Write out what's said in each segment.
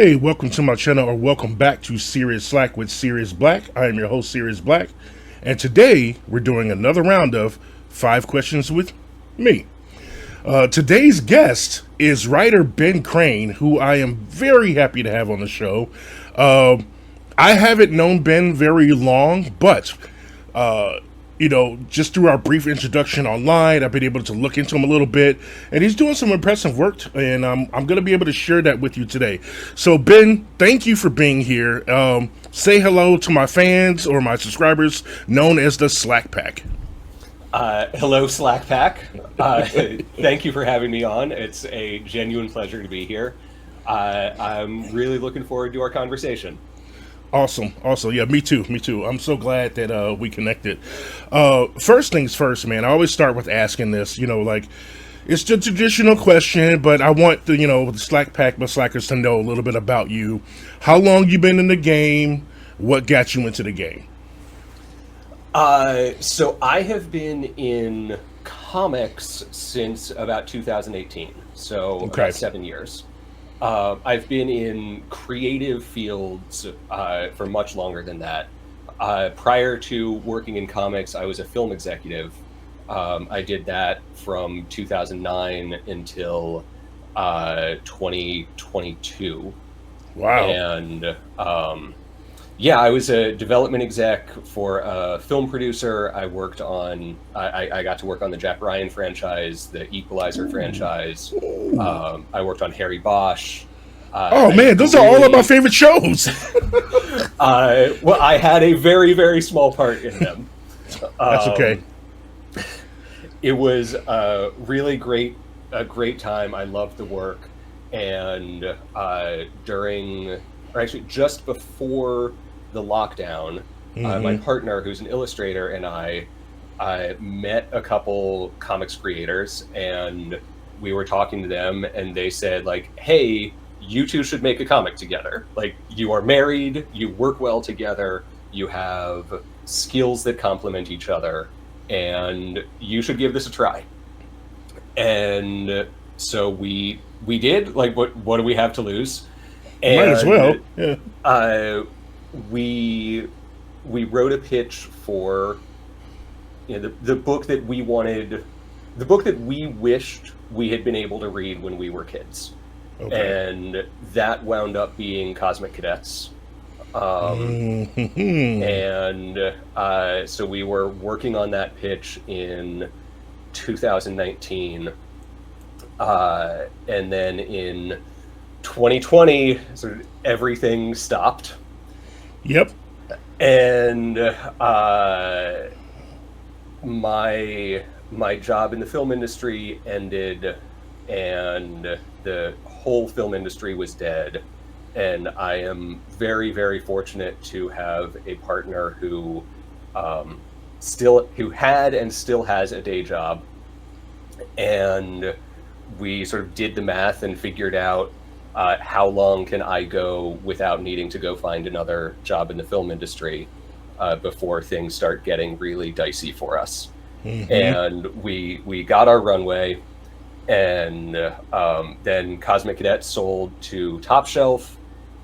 Hey, welcome to my channel, or welcome back to Cerius Blaq with Cerius Blaq. I am your host, Cerius Blaq, and today we're doing another round of 5 questions with me. Today's guest is writer Ben Crane, who I am very happy to have on the show. I haven't known Ben very long, but just through our brief introduction online, I've been able to look into him a little bit, and he's doing some impressive work, and I'm going to be able to share that with you today. So, Ben, thank you for being here. Say hello to my fans or my subscribers, known as the Slack Pack. Hello, Slack Pack. Thank you for having me on. It's a genuine pleasure to be here. I'm really looking forward to our conversation. Awesome. Yeah, me too. I'm so glad that we connected. First things first, man, I always start with asking this, it's the traditional question, but I want the Slack Pack, my Slackers, to know a little bit about you. How long you been in the game? What got you into the game? So I have been in comics since about 2018, so about 7 years. I've been in creative fields for much longer than that. Prior to working in comics, I was a film executive. I did that from 2009 until 2022. Wow. And I was a development exec for a film producer. I worked on, I got to work on the Jack Ryan franchise, the Equalizer franchise. I worked on Harry Bosch. Those are all of my favorite shows. Well, I had a very, very small part in them. That's okay. It was a great time. I loved the work. And just before the lockdown, my partner, who's an illustrator, and I met a couple comics creators, and we were talking to them, and they said, hey, you two should make a comic together. You are married, you work well together, you have skills that complement each other, and you should give this a try. And so we did. What do we have to lose? And might as well. Yeah. We wrote a pitch for the book that we wanted, the book that we wished we had been able to read when we were kids. Okay. And that wound up being Cosmic Cadets. And so we were working on that pitch in 2019. And then in 2020, sort of everything stopped. Yep. And my job in the film industry ended, and the whole film industry was dead. And I am very, very fortunate to have a partner who had and still has a day job. And we sort of did the math and figured out how long can I go without needing to go find another job in the film industry before things start getting really dicey for us. And we got our runway, and then Cosmic Cadets sold to Top Shelf,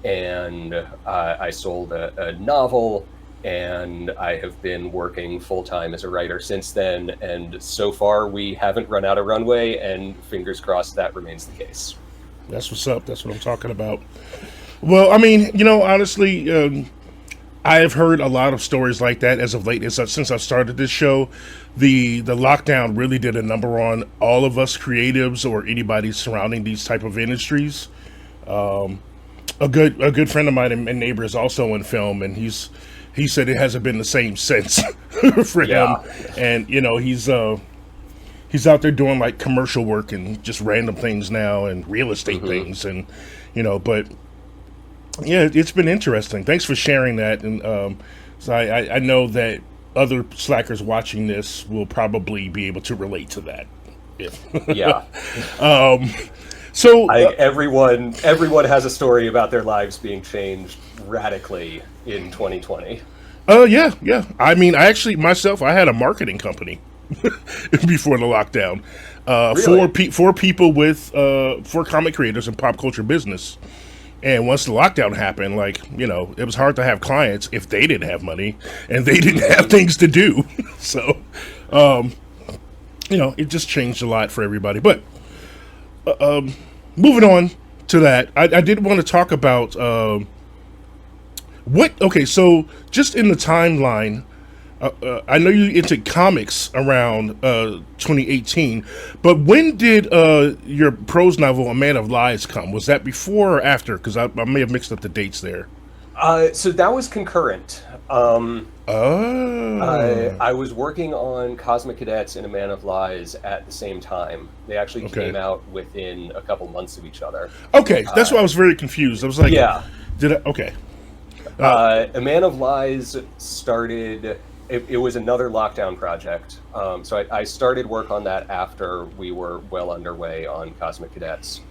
and I sold a novel, and I have been working full-time as a writer since then, and so far we haven't run out of runway, and fingers crossed that remains the case. That's what's up. That's what I'm talking about. Well, I mean, honestly, I have heard a lot of stories like that as of late. Since I started this show, the lockdown really did a number on all of us creatives or anybody surrounding these type of industries. A good friend of mine and neighbor is also in film, and he said it hasn't been the same since for him. And he's out there doing commercial work and just random things now, and real estate things, and but yeah, it's been interesting. Thanks for sharing that. And so I know that other Slackers watching this will probably be able to relate to that. Yeah. So everyone has a story about their lives being changed radically in 2020. Yeah. I mean, I had a marketing company before the lockdown. Really? For people with for comic creators and pop culture business. And once the lockdown happened, like, it was hard to have clients if they didn't have money and they didn't have things to do. So, it just changed a lot for everybody. But moving on to that, I did want to talk about so just in the timeline, I know you into comics around 2018, but when did your prose novel, A Man of Lies, come? Was that before or after? Because I may have mixed up the dates there. So that was concurrent. Oh. I was working on Cosmic Cadets and A Man of Lies at the same time. They actually came out within a couple months of each other. Okay, that's why I was very confused. I was like, okay. A Man of Lies started... It was another lockdown project. So I started work on that after we were well underway on Cosmic Cadets.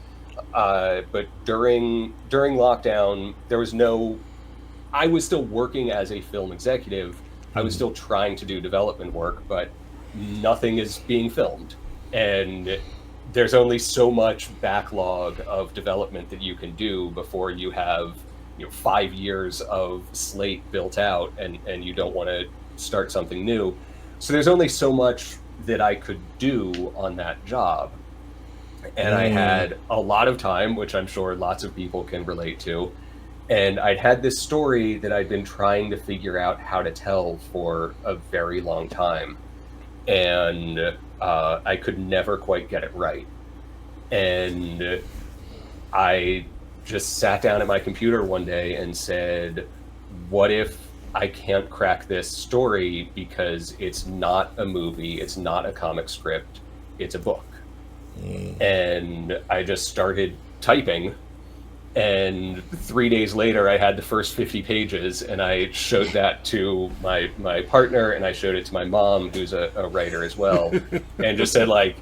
But during lockdown, there was no... I was still working as a film executive. I was still trying to do development work, but nothing is being filmed. And there's only so much backlog of development that you can do before you have 5 years of slate built out, and you don't want to start something new. So there's only so much that I could do on that job. And I had a lot of time, which I'm sure lots of people can relate to. And I'd had this story that I'd been trying to figure out how to tell for a very long time. And I could never quite get it right. And I just sat down at my computer one day and said, what if I can't crack this story because it's not a movie, it's not a comic script, it's a book. And I just started typing, and 3 days later I had the first 50 pages, and I showed that to my partner, and I showed it to my mom, who's a writer as well, and just said, like,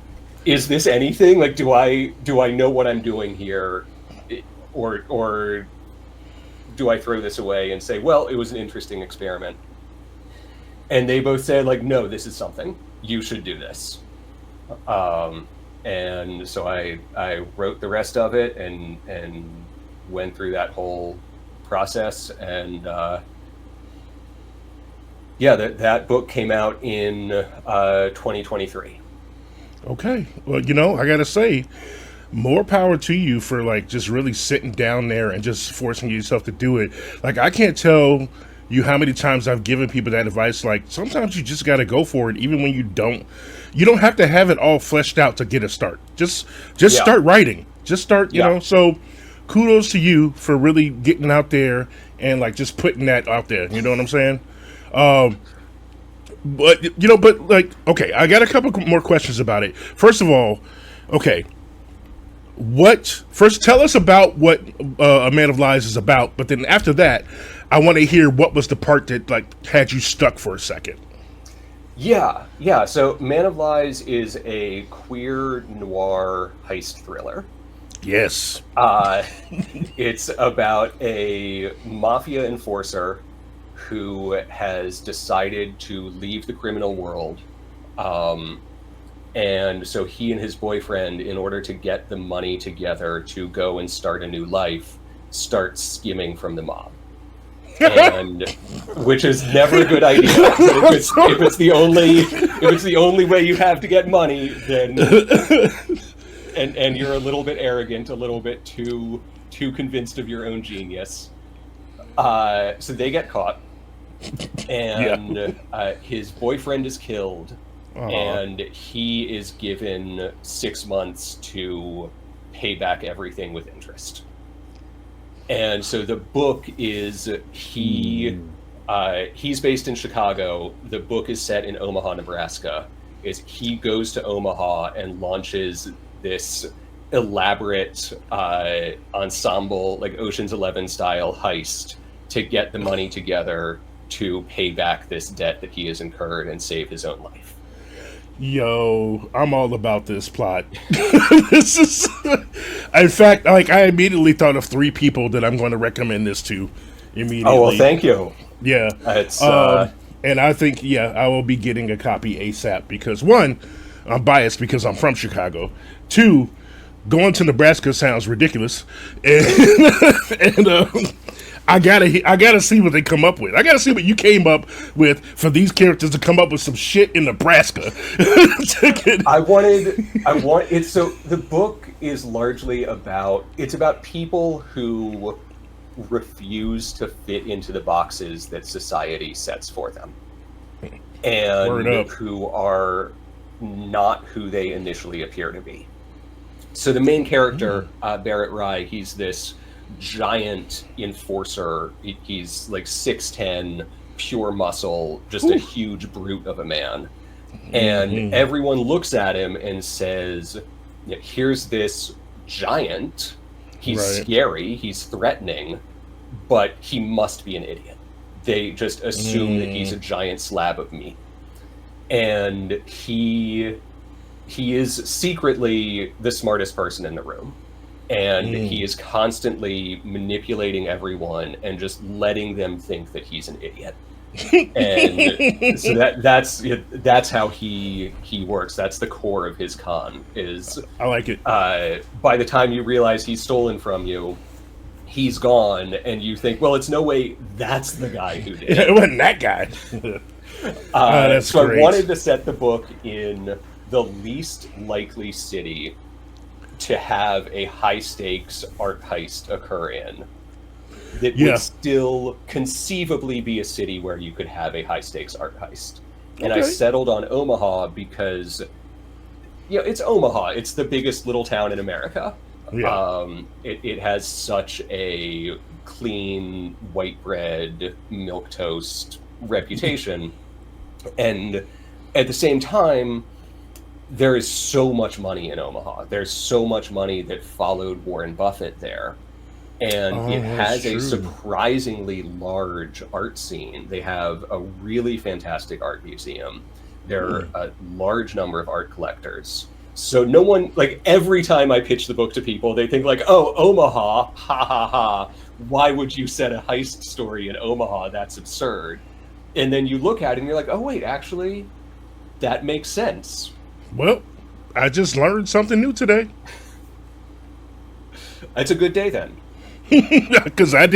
is this anything? Like, do I know what I'm doing here, or do I throw this away and say, well, it was an interesting experiment? And they both said, like, no, this is something. You should do this. And so I wrote the rest of it and went through that whole process. And that book came out in 2023. Okay. Well, I got to say, more power to you for like just really sitting down there and just forcing yourself to do it. Like, I can't tell you how many times I've given people that advice. Like, sometimes you just got to go for it, even when you don't have to have it all fleshed out to get a start. Just start writing. Just start, you know. So kudos to you for really getting out there and like just putting that out there. You know what I'm saying? But like, okay, I got a couple more questions about it. First of all, okay. First tell us about what A Man of Lies is about, but then after that, I want to hear what was the part that like had you stuck for a second. Yeah. So Man of Lies is a queer noir heist thriller. Yes. It's about a mafia enforcer who has decided to leave the criminal world. And so he and his boyfriend, in order to get the money together to go and start a new life, start skimming from the mob. And which is never a good idea. If it's the only way you have to get money, then and you're a little bit arrogant, a little bit too convinced of your own genius. So they get caught, and his boyfriend is killed. And he is given 6 months to pay back everything with interest. And so the book is he's based in Chicago. The book is set in Omaha, Nebraska. He goes to Omaha and launches this elaborate ensemble, like Ocean's 11 style heist, to get the money together to pay back this debt that he has incurred and save his own life. Yo, I'm all about this plot. This is, in fact, like, I immediately thought of 3 people that I'm going to recommend this to immediately. Oh, well, thank you. Yeah. It's, and I think, I will be getting a copy ASAP because 1, I'm biased because I'm from Chicago. 2, going to Nebraska sounds ridiculous, and, and I gotta see what they come up with. I gotta see what you came up with for these characters to come up with some shit in Nebraska. I want it. So the book is largely about people who refuse to fit into the boxes that society sets for them, and who are not who they initially appear to be. So the main character, Barrett Rye, he's this giant enforcer. He's like 6'10", pure muscle, just a huge brute of a man. And everyone looks at him and says, here's this giant. He's scary, he's threatening, but he must be an idiot. They just assume that he's a giant slab of meat. And he is secretly the smartest person in the room. And he is constantly manipulating everyone and just letting them think that he's an idiot. And so that's how he works. That's the core of his con. Is I like it. By the time you realize he's stolen from you, he's gone, and you think, well, it's no way that's the guy who did it. It wasn't that guy. That's so great. I wanted to set the book in the least likely city to have a high-stakes art heist occur in. That would still conceivably be a city where you could have a high-stakes art heist. And I settled on Omaha because, it's Omaha. It's the biggest little town in America. Yeah. It has such a clean, white bread, milquetoast reputation. And at the same time, there is so much money in Omaha. There's so much money that followed Warren Buffett there. And it has a surprisingly large art scene. They have a really fantastic art museum. There are a large number of art collectors. So no one, like, every time I pitch the book to people, they think like, oh, Omaha, ha ha ha. Why would you set a heist story in Omaha? That's absurd. And then you look at it and you're like, oh, wait, actually, that makes sense. Well, I just learned something new today. It's a good day then. Because I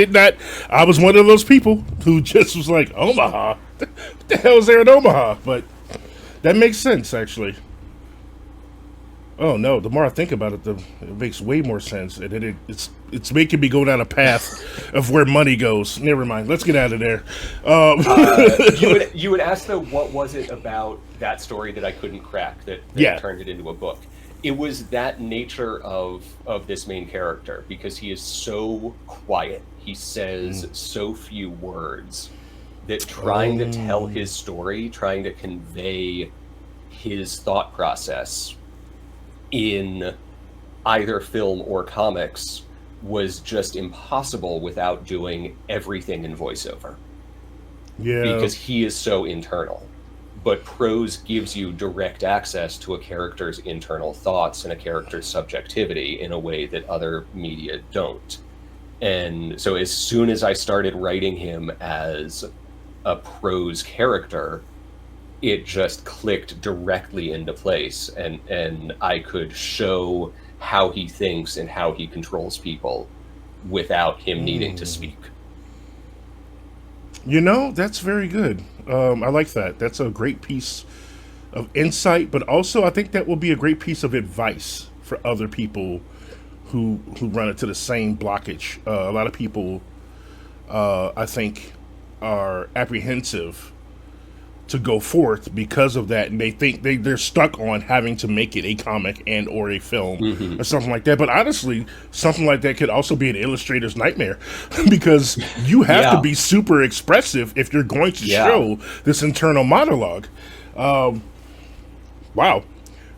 was one of those people who just was like, Omaha? What the hell is there in Omaha? But that makes sense, actually. Oh, no, the more I think about it, it makes way more sense. And it's making me go down a path of where money goes. Never mind. Let's get out of there. You would ask, though, what was it about that story that I couldn't crack that turned it into a book? It was that nature of this main character, because he is so quiet. He says so few words that trying to tell his story, trying to convey his thought process in either film or comics was just impossible without doing everything in voiceover. Yeah. Because he is so internal. But prose gives you direct access to a character's internal thoughts and a character's subjectivity in a way that other media don't. And so as soon as I started writing him as a prose character, it just clicked directly into place, and I could show how he thinks and how he controls people without him needing to speak. That's very good. I like that. That's a great piece of insight, but also I think that will be a great piece of advice for other people who run into the same blockage. A lot of people, I think, are apprehensive to go forth because of that, and they think they're stuck on having to make it a comic and or a film or something like that. But honestly, something like that could also be an illustrator's nightmare because you have to be super expressive if you're going to show this internal monologue. Wow.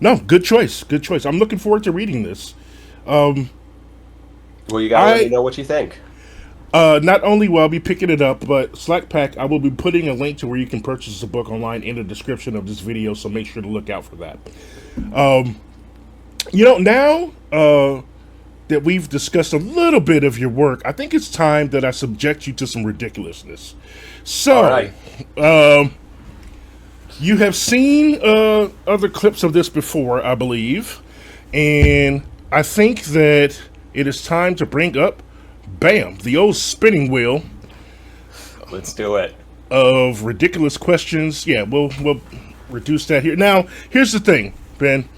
No, good choice. Good choice. I'm looking forward to reading this. Well, you gotta let me know what you think. Not only will I be picking it up, but Slackpack, I will be putting a link to where you can purchase the book online in the description of this video, so make sure to look out for that. Now that we've discussed a little bit of your work, I think it's time that I subject you to some ridiculousness. So, you have seen other clips of this before, I believe, and I think that it is time to bring up, bam, the old spinning wheel Let's do it. of ridiculous questions. Yeah, we'll reduce that here. Now, here's the thing, Ben.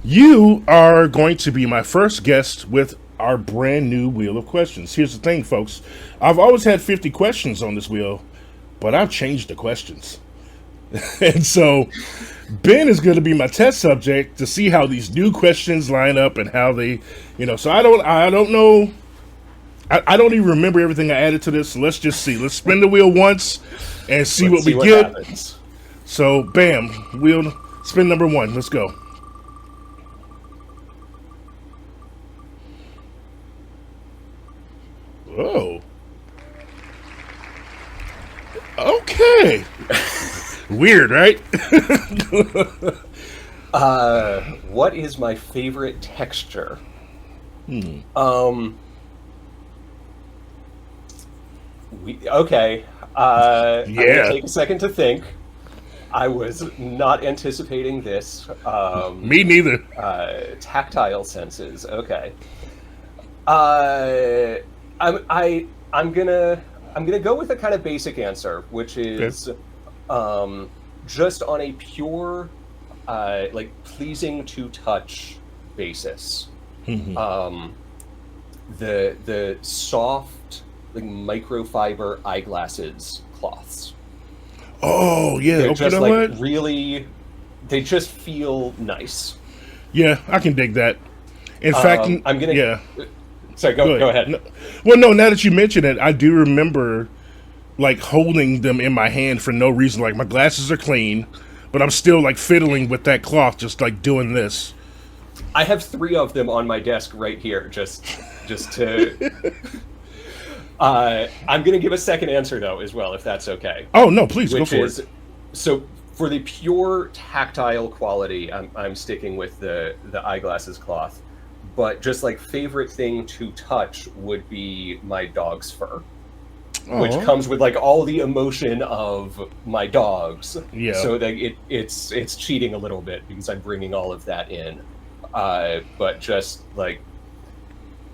You are going to be my first guest with our brand new wheel of questions. Here's the thing, folks. I've always had 50 questions on this wheel, but I've changed the questions. And so Ben is going to be my test subject to see how these new questions line up and how they, so I don't know. I don't even remember everything I added to this. So let's just see. Let's spin the wheel once and see what we get. Happens. So, bam, wheel spin number 1. Let's go. Oh. Okay. Weird, right? What is my favorite texture? Okay. I'm gonna take a second to think. I was not anticipating this. Me neither. Tactile senses. Okay. I'm gonna go with a kind of basic answer, which is just on a pure pleasing to touch basis. The soft microfiber eyeglasses cloths. Oh yeah, They're okay, just what? Really, they just feel nice. Yeah, I can dig that. In fact, I'm gonna. Yeah. Sorry, go ahead. No, well, no, now that you mention it, I do remember holding them in my hand for no reason. Like my glasses are clean, but I'm still fiddling with that cloth, just doing this. I have 3 of them on my desk right here, just to. I'm going to give a second answer though, as well, if that's okay. Oh no, please go for it. So for the pure tactile quality, I'm sticking with the eyeglasses cloth. But just favorite thing to touch would be my dog's fur, which comes with all the emotion of my dogs. Yeah. So that it's cheating a little bit because I'm bringing all of that in. But just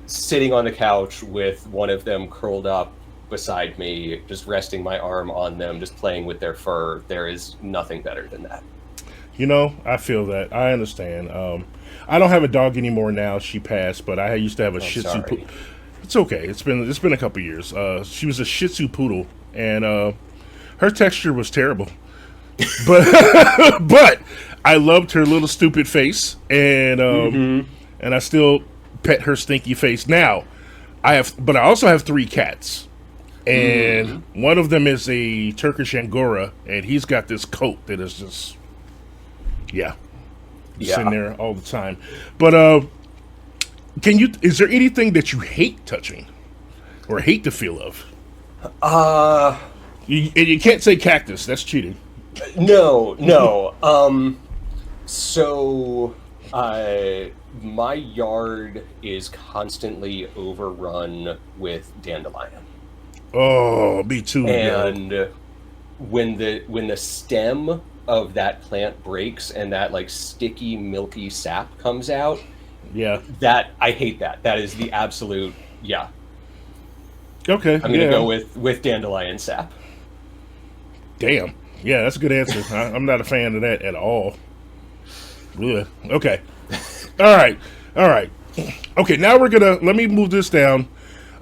sitting on the couch with one of them curled up beside me, just resting my arm on them, just playing with their fur, there is nothing better than that. I feel that. I understand. I don't have a dog anymore now. She passed, but I used to have a Shih Tzu. It's okay. It's been a couple years. She was a Shih Tzu poodle, and her texture was terrible. But but I loved her little stupid face, and and I still pet her stinky face. Now I also have 3 cats, and one of them is a Turkish Angora, and he's got this coat that is just sitting there all the time. But is there anything that you hate touching or hate the feel of? You can't say cactus. That's cheating. No. So my yard is constantly overrun with dandelion. Oh, me too. And when the stem of that plant breaks and that sticky milky sap comes out, that I hate that. That is the absolute Okay. I'm gonna go with dandelion sap. Damn. Yeah, that's a good answer. I'm not a fan of that at all. Ugh. Okay. All right. Okay, now let me move this down.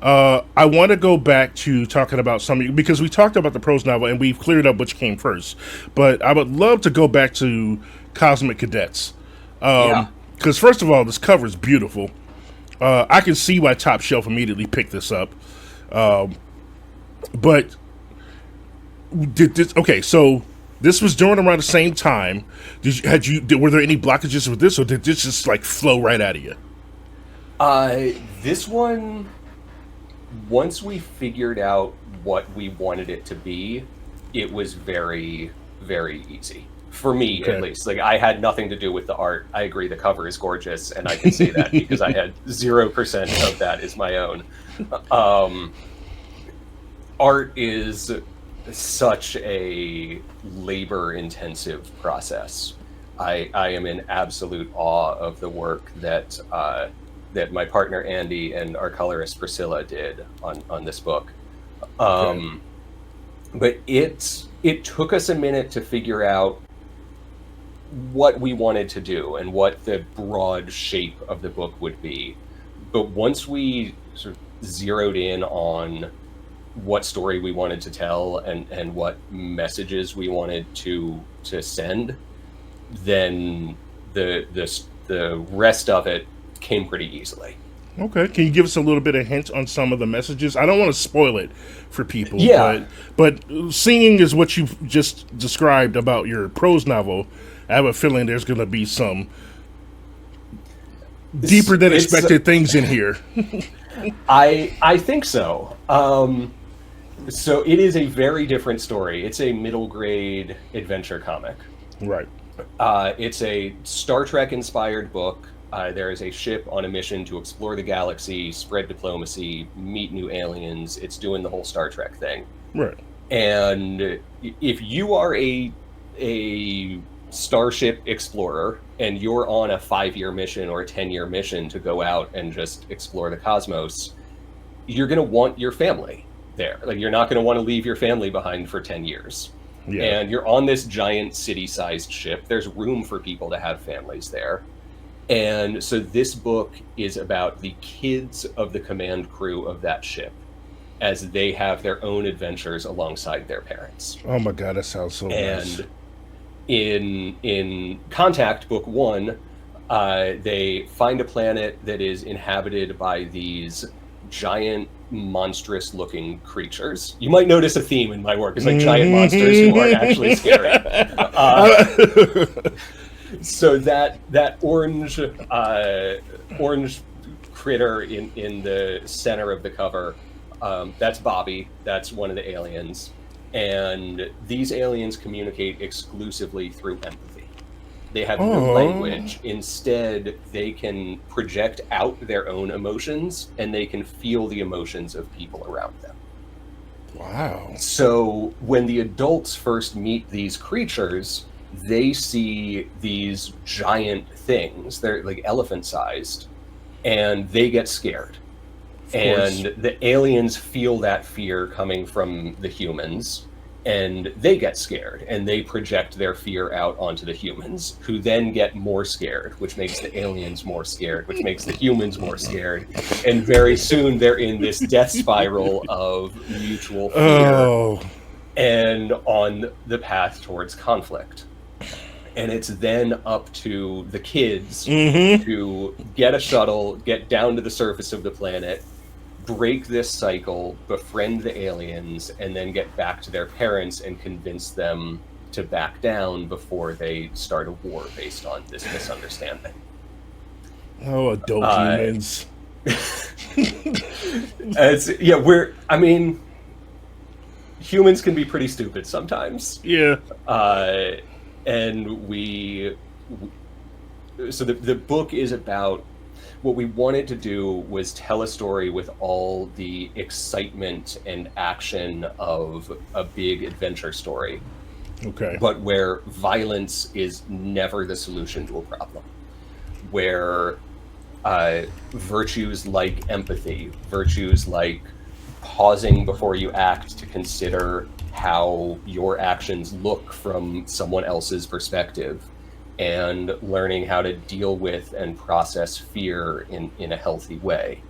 I want to go back to talking about something, because we talked about the prose novel and we've cleared up which came first. But I would love to go back to Cosmic Cadets. Because first of all, this cover is beautiful. I can see why Top Shelf immediately picked this up. But so this was during around the same time. Were there any blockages with this, or did this just flow right out of you? This one, once we figured out what we wanted it to be, it was very, very easy. For me, at least. I had nothing to do with the art. I agree the cover is gorgeous, and I can say that because I had 0% of that is my own. Art is such a labor-intensive process. I am in absolute awe of the work that that my partner Andy and our colorist Priscilla did on this book. Okay. But it took us a minute to figure out what we wanted to do and what the broad shape of the book would be. But once we sort of zeroed in on what story we wanted to tell and what messages we wanted to send, then the rest of it came pretty easily. Okay. Can you give us a little bit of hint on some of the messages? I don't want to spoil it for people, Yeah. but seeing is what you've just described about your prose novel. I have a feeling there's going to be some deeper than expected things in here. I think so. So it is a very different story. It's a middle grade adventure comic. Right. It's a Star Trek inspired book. There is a ship on a mission to explore the galaxy, spread diplomacy, meet new aliens. It's doing the whole Star Trek thing. Right. And if you are a starship explorer and you're on a 5-year mission or a 10-year mission to go out and just explore the cosmos, you're going to want your family there. Like, you're not going to want to leave your family behind for 10 years. Yeah. And you're on this giant city-sized ship. There's room for people to have families there. And so this book is about the kids of the command crew of that ship as they have their own adventures alongside their parents. Oh my God, that sounds so nice. And in Contact, book 1, they find a planet that is inhabited by these giant, monstrous-looking creatures. You might notice a theme in my work. It's like giant monsters who aren't actually scary. So that orange critter in the center of the cover, that's Bobby. That's one of the aliens. And these aliens communicate exclusively through empathy. They have no language. Instead, they can project out their own emotions, and they can feel the emotions of people around them. Wow. So when the adults first meet these creatures, they see these giant things. They're like elephant-sized, and they get scared. And the aliens feel that fear coming from the humans, and they get scared, and they project their fear out onto the humans, who then get more scared, which makes the aliens more scared, which makes the humans more scared. And very soon they're in this death spiral of mutual fear and on the path towards conflict. And it's then up to the kids to get a shuttle, get down to the surface of the planet, break this cycle, befriend the aliens, and then get back to their parents and convince them to back down before they start a war based on this misunderstanding. Oh, adult humans. Humans can be pretty stupid sometimes. Yeah. And so the book is about, what we wanted to do was tell a story with all the excitement and action of a big adventure story. Okay. But where violence is never the solution to a problem. Where virtues like empathy, virtues like pausing before you act to consider how your actions look from someone else's perspective, and learning how to deal with and process fear in a healthy way.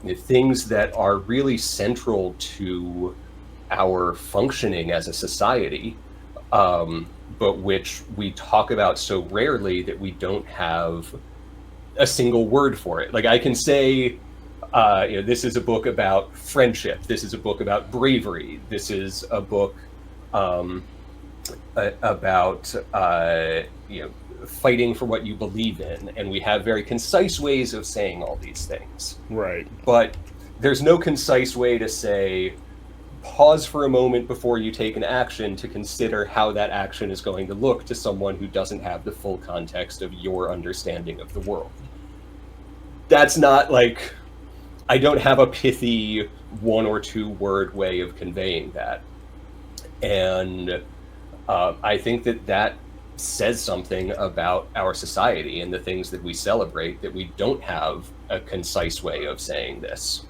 The things that are really central to our functioning as a society, but which we talk about so rarely that we don't have a single word for it. Like, I can say, this is a book about friendship. This is a book about bravery. This is a book about fighting for what you believe in. And we have very concise ways of saying all these things. Right. But there's no concise way to say, pause for a moment before you take an action to consider how that action is going to look to someone who doesn't have the full context of your understanding of the world. That's not like, I don't have a pithy 1 or 2 word way of conveying that. And I think that says something about our society and the things that we celebrate, that we don't have a concise way of saying this.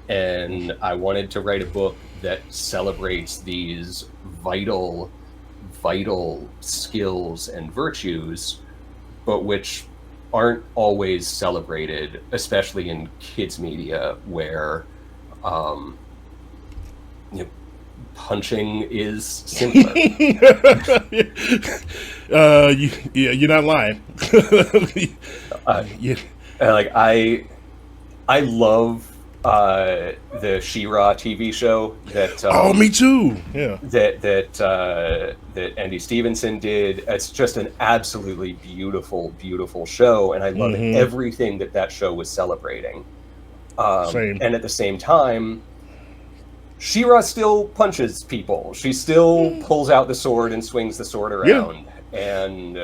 And I wanted to write a book that celebrates these vital skills and virtues, but which aren't always celebrated, especially in kids media, where punching is simpler. You're not lying. Like I love the She-Ra TV show that oh, me too. Yeah. That Andy Stevenson did. It's just an absolutely beautiful show, and I love everything that show was celebrating. Same. And at the same time, She-Ra still punches people. She still pulls out the sword and swings the sword around. Yeah. And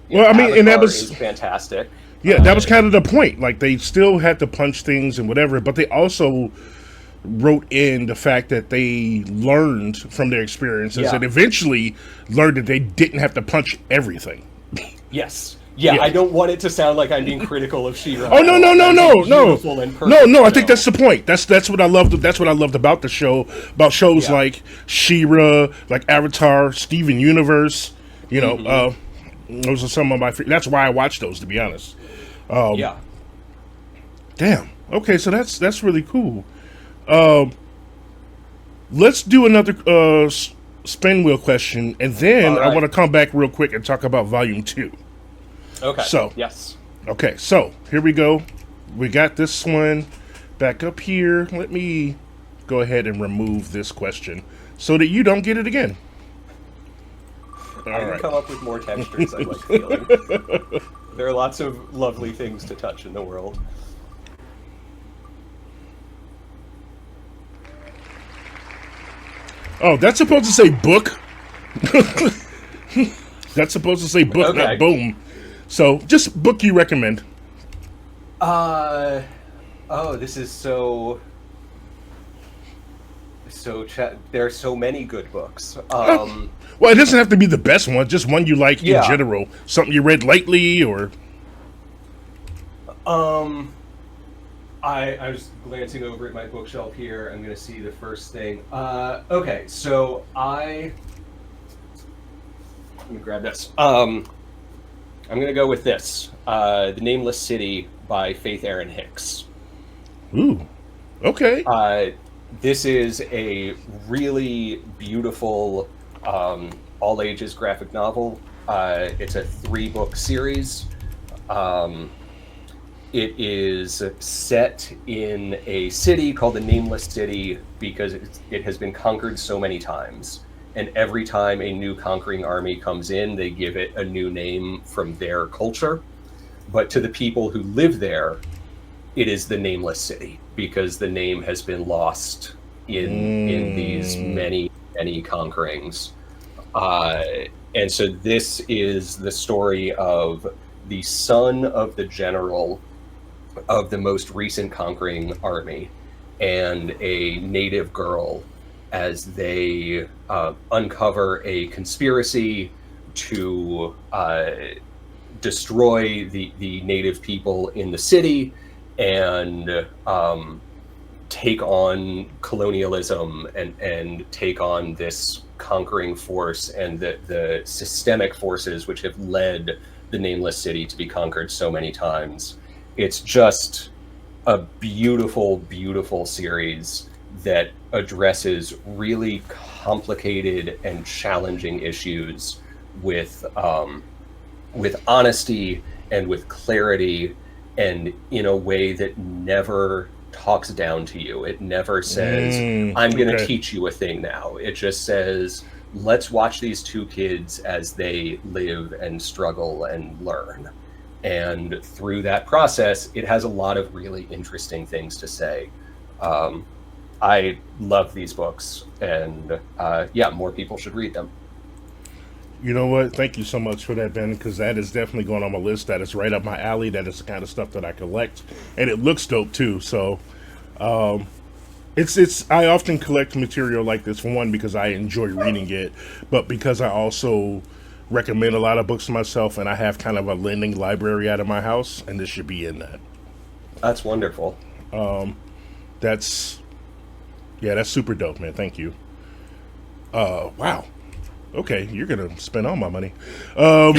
well, I mean, Avatar and that was is fantastic. Yeah, that was kind of the point. Like, they still had to punch things and whatever, but they also wrote in the fact that they learned from their experiences and eventually learned that they didn't have to punch everything. Yes. Yeah, I don't want it to sound like I'm being critical of She-Ra. Oh, no. I think that's the point. That's what I loved. That's what I loved about the show, about shows like She-Ra, like Avatar, Steven Universe. You know, those are some of my. That's why I watch those, to be honest. Damn. Okay, so that's really cool. Let's do another spin wheel question, and then I want to come back real quick and talk about Volume 2. Okay. So yes. Okay, so here we go. We got this one back up here. Let me go ahead and remove this question so that you don't get it again. I can come up with more textures I like feeling. There are lots of lovely things to touch in the world. Oh, that's supposed to say book. That's supposed to say book, not boom. So, just book you recommend. This is so there are so many good books. Well, it doesn't have to be the best one, just one you like in general. Something you read lately, or... I was glancing over at my bookshelf here. I'm going to see the first thing. Okay, so let me grab this. I'm going to go with this. The Nameless City by Faith Erin Hicks. Ooh, okay. This is a really beautiful all-ages graphic novel. It's a 3-book series. It is set in a city called the Nameless City because it has been conquered so many times. And every time a new conquering army comes in, they give it a new name from their culture. But to the people who live there, it is the Nameless City because the name has been lost in these many conquerings. And so this is the story of the son of the general of the most recent conquering army and a native girl as they uncover a conspiracy to destroy the native people in the city and take on colonialism and take on this conquering force and the systemic forces which have led the Nameless City to be conquered so many times. It's just a beautiful series that addresses really complicated and challenging issues with honesty and with clarity and in a way that never talks down to you. It never says, I'm going to teach you a thing now. It just says, let's watch these two kids as they live and struggle and learn. And through that process, it has a lot of really interesting things to say. I love these books, and more people should read them. You know what? Thank you so much for that, Ben, because that is definitely going on my list. That is right up my alley. That is the kind of stuff that I collect, and it looks dope too. So, it's I often collect material like this, for one, because I enjoy reading it, but because I also recommend a lot of books to myself, and I have kind of a lending library out of my house, and this should be in that. That's wonderful. That's super dope, man. Thank you. Wow. Okay, you're gonna spend all my money. All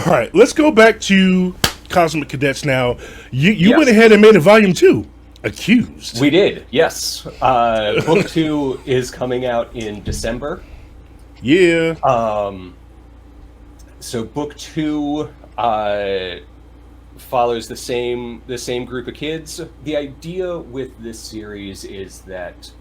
right, let's go back to Cosmic Cadets now. You went ahead and made a volume 2, Accused. We did, yes. Book 2 is coming out in December. Yeah. So book 2 follows the same group of kids. The idea with this series is that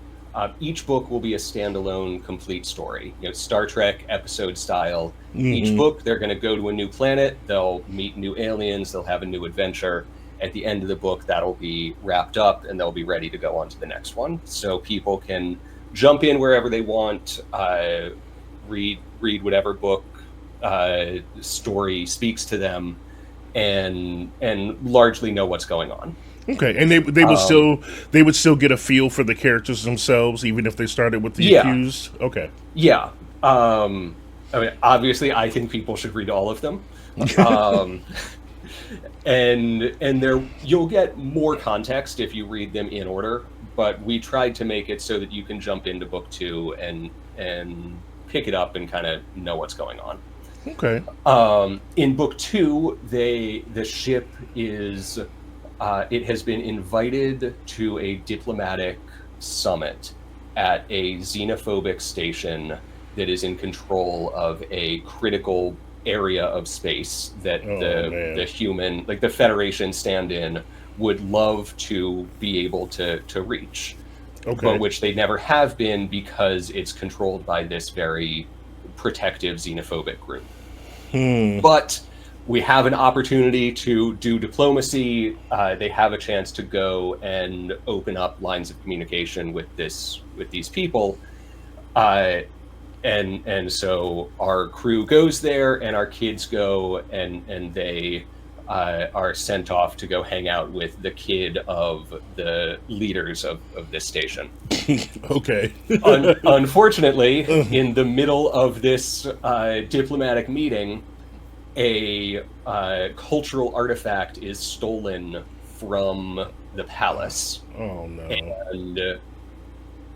each book will be a standalone, complete story. Star Trek episode style. Mm-hmm. Each book, they're going to go to a new planet. They'll meet new aliens. They'll have a new adventure. At the end of the book, that'll be wrapped up, and they'll be ready to go on to the next one. So people can jump in wherever they want, read whatever book story speaks to them, and largely know what's going on. Okay, and they would still get a feel for the characters themselves, even if they started with the Accused. Okay. Yeah. I mean, obviously, I think people should read all of them. And you'll get more context if you read them in order, but we tried to make it so that you can jump into book 2 and pick it up and kind of know what's going on. Okay. In book 2, the ship is it has been invited to a diplomatic summit at a xenophobic station that is in control of a critical area of space that the human, like the Federation stand-in, would love to be able to reach. Okay. But which they never have been because it's controlled by this very protective xenophobic group. But we have an opportunity to do diplomacy. They have a chance to go and open up lines of communication with these people. And so our crew goes there, and our kids go, and they are sent off to go hang out with the kid of the leaders of this station. Okay. Unfortunately, in the middle of this diplomatic meeting, a cultural artifact is stolen from the palace. Oh, no. And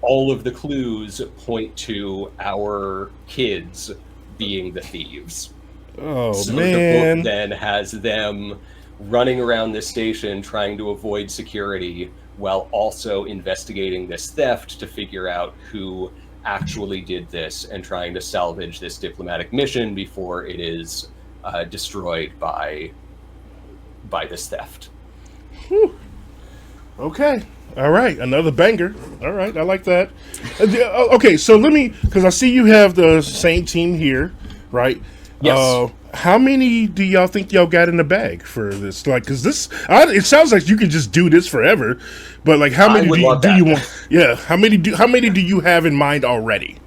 all of the clues point to our kids being the thieves. Oh, so man. The book then has them running around this station trying to avoid security while also investigating this theft to figure out who actually did this and trying to salvage this diplomatic mission before it is destroyed by this theft. Whew. Okay. All right. Another banger. All right. I like that. Okay. So let me, because I see you have the same team here, right? Yes. How many do y'all think y'all got in the bag for this? Like, because it sounds like you could just do this forever, but like, how many do you want? Yeah. How many do you have in mind already?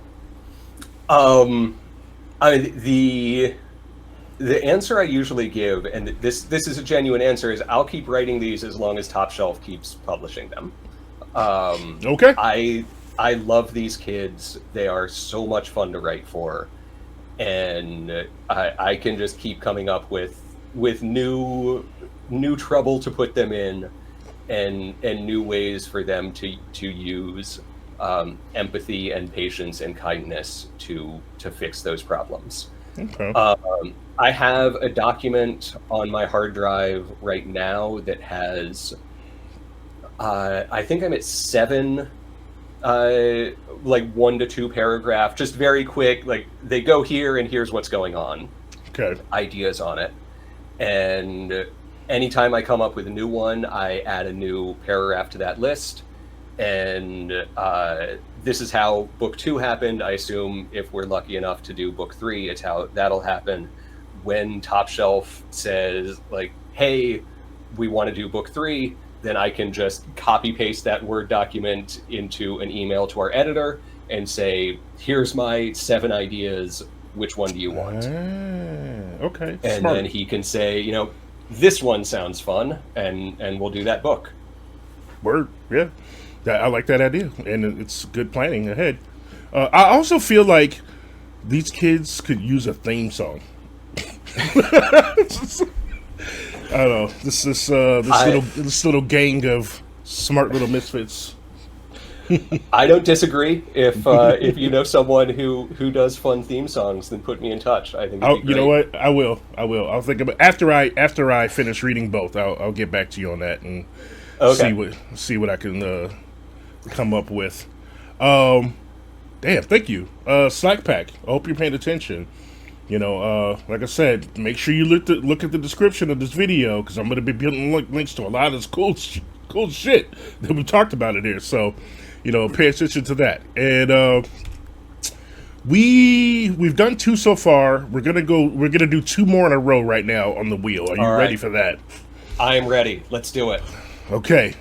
The answer I usually give, and this is a genuine answer, is I'll keep writing these as long as Top Shelf keeps publishing them. Okay. I love these kids. They are so much fun to write for, and I can just keep coming up with new trouble to put them in, and new ways for them to use empathy and patience and kindness to fix those problems. Okay. I have a document on my hard drive right now that has, I think I'm at 7, like 1 to 2 paragraph, just very quick, like they go here and here's what's going on. Okay. Ideas on it. And anytime I come up with a new one, I add a new paragraph to that list. And this is how book 2 happened. I assume if we're lucky enough to do book 3, it's how that'll happen. When Top Shelf says, like, hey, we want to do book 3, then I can just copy paste that Word document into an email to our editor and say, here's my 7 ideas. Which one do you want? Okay. And Smart. then he can say, this one sounds fun, and we'll do that book. Word. Yeah. I like that idea, and it's good planning ahead. I also feel like these kids could use a theme song. I don't know. This little gang of smart little misfits. I don't disagree. If you know someone who does fun theme songs, then put me in touch. I think it'd be great. You know what? I will. I'll think about after I finish reading both. I'll get back to you on that and see what I can come up with. Damn, thank you, Slack Pack. I hope you're paying attention. You know, like I said, make sure you look at the description of this video because I'm going to be putting links to a lot of this cool shit that we talked about in here. So, you know, pay attention to that. And we've done 2 so far. We're gonna do 2 more in a row right now on the wheel. Are you ready for that? I am ready. Let's do it. Okay,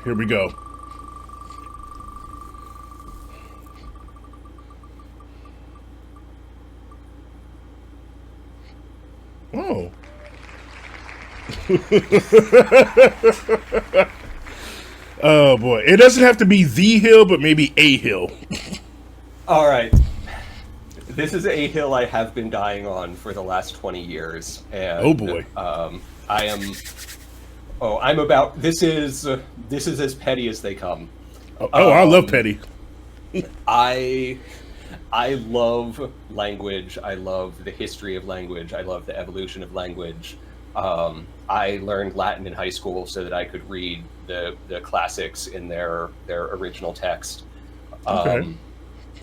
here we go. Oh. Oh boy. It doesn't have to be the hill, but maybe a hill. All right. This is a hill I have been dying on for the last 20 years. And, oh boy. This is as petty as they come. I love petty. I love language. I love the history of language. I love the evolution of language. I learned Latin in high school so that I could read the classics in their original text. Okay.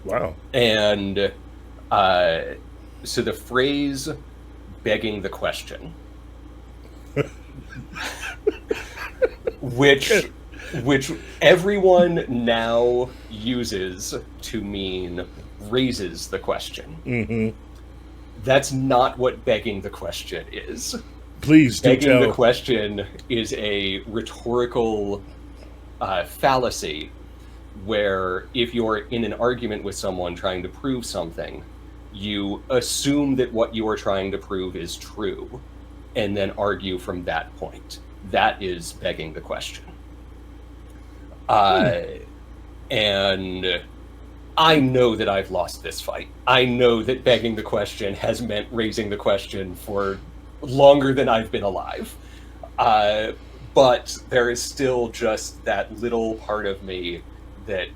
Wow. And so the phrase "begging the question," which everyone now uses to mean raises the question. Mm-hmm. That's not what begging the question is. Please do begging tell. the question is a rhetorical fallacy where if you're in an argument with someone trying to prove something, you assume that what you are trying to prove is true and then argue from that point. That is begging the question. And I know that I've lost this fight. I know that begging the question has meant raising the question for longer than I've been alive. But there is still just that little part of me that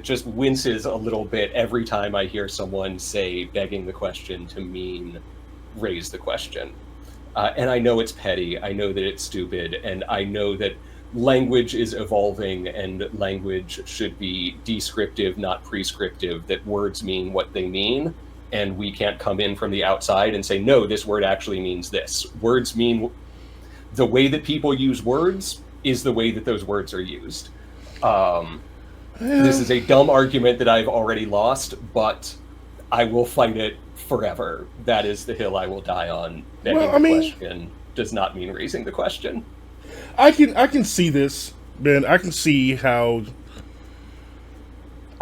just winces a little bit every time I hear someone say begging the question to mean raise the question. And I know it's petty, I know that it's stupid, and I know that language is evolving and language should be descriptive, not prescriptive, that words mean what they mean, and we can't come in from the outside and say, no, this word actually means this. Words mean... The way that people use words is the way that those words are used. This is a dumb argument that I've already lost, but I will fight it forever. That is the hill I will die on. Begging the question does not mean raising the question. I can see this, man. I can see how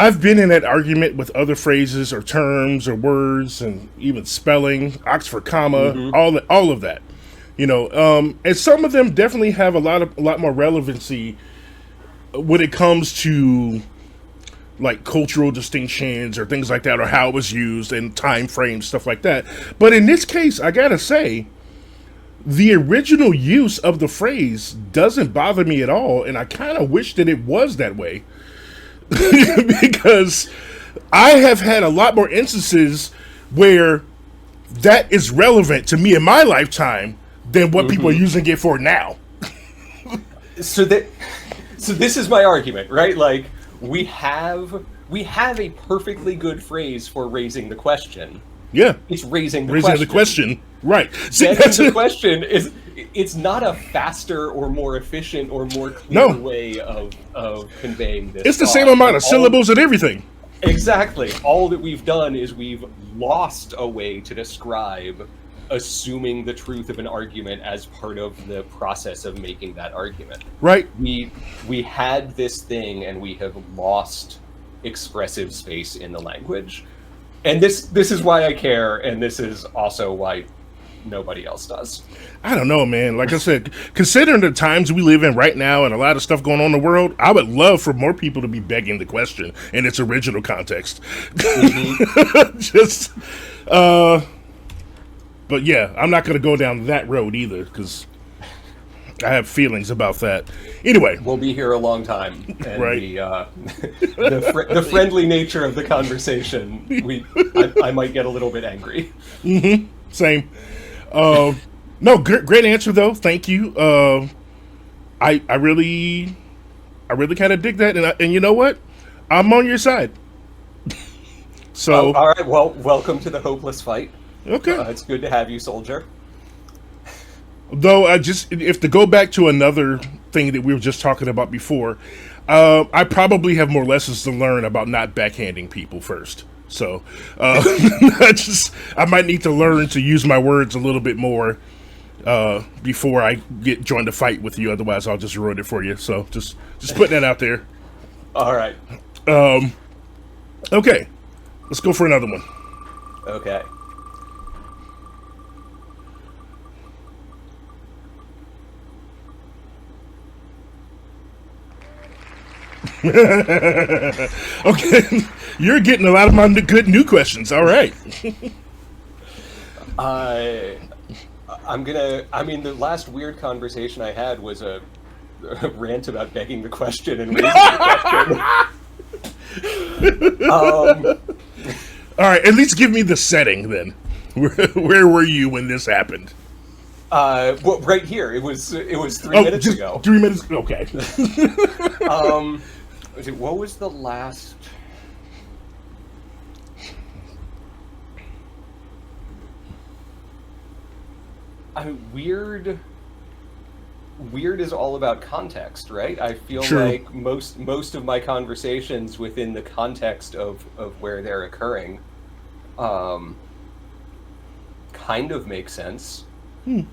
I've been in that argument with other phrases or terms or words and even spelling, Oxford comma, all of that. You know, and some of them definitely have a lot more relevancy when it comes to like cultural distinctions or things like that, or how it was used and time frames, stuff like that. But in this case, I gotta say, the original use of the phrase doesn't bother me at all, and I kind of wish that it was that way. Because I have had a lot more instances where that is relevant to me in my lifetime than what people are using it for now. So this is my argument, right? Like, we have a perfectly good phrase for raising the question. Yeah. It's raising the question. Right. Begging the question it's not a faster or more efficient or more clear way of conveying this. It's the same amount of syllables and everything. Exactly. All that we've done is we've lost a way to describe assuming the truth of an argument as part of the process of making that argument. Right. We had this thing and we have lost expressive space in the language. And this is why I care, and this is also why nobody else does. I don't know, man. Like I said, considering the times we live in right now and a lot of stuff going on in the world, I would love for more people to be begging the question in its original context. Just, but yeah, I'm not going to go down that road either because I have feelings about that. Anyway, we'll be here a long time, and right. the friendly nature of the conversation, I might get a little bit angry. Mm-hmm. Same. No, great answer though. Thank you. I really kind of dig that, and you know what? I'm on your side. So, all right. Well, welcome to the hopeless fight. Okay, it's good to have you, soldier. Though if to go back to another thing that we were just talking about before, I probably have more lessons to learn about not backhanding people first. So I might need to learn to use my words a little bit more before I join the fight with you. Otherwise, I'll just ruin it for you. So just putting that out there. All right. Okay, let's go for another one. Okay. Okay, you're getting a lot of my good new questions. All right. The last weird conversation I had was a rant about begging the question and raising the question. All right, at least give me the setting then. Where were you when this happened? Well, right here. It was 3 minutes ago. 3 minutes. Okay. What was the last? Weird is all about context, right? I feel like most of my conversations within the context of where they're occurring, kind of make sense. You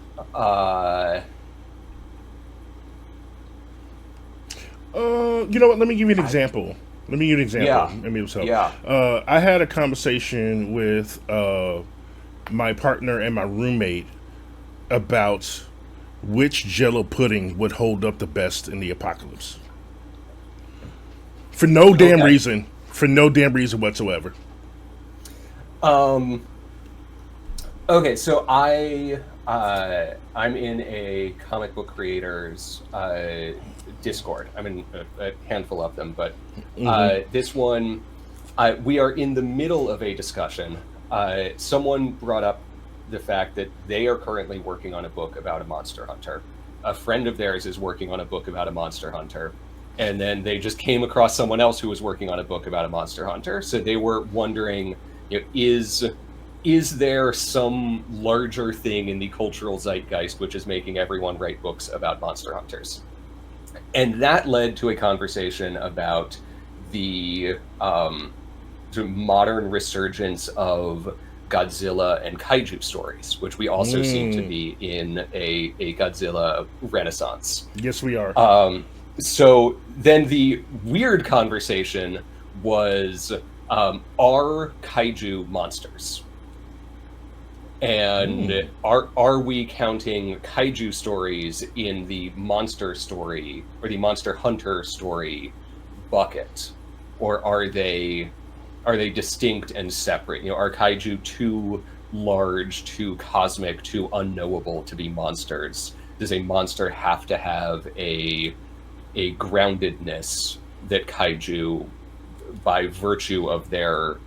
know what? Let me give you an example. Yeah. Maybe it'll help. Yeah. I had a conversation with my partner and my roommate about which Jell-O pudding would hold up the best in the apocalypse. For no damn reason. For no damn reason whatsoever. Okay, so I'm in a comic book creators Discord. I'm in a handful of them, but this one, we are in the middle of a discussion. Someone brought up the fact that they are currently working on a book about a monster hunter. A friend of theirs is working on a book about a monster hunter. And then they just came across someone else who was working on a book about a monster hunter. So they were wondering, is there some larger thing in the cultural zeitgeist which is making everyone write books about monster hunters? And that led to a conversation about the sort of modern resurgence of Godzilla and kaiju stories, which we also seem to be in a Godzilla renaissance. Yes, we are. So then the weird conversation was, are kaiju monsters? And are we counting kaiju stories in the monster story or the monster hunter story bucket, or are they distinct and separate? Are kaiju too large, too cosmic, too unknowable to be monsters? Does a monster have to have a groundedness that kaiju, by virtue of their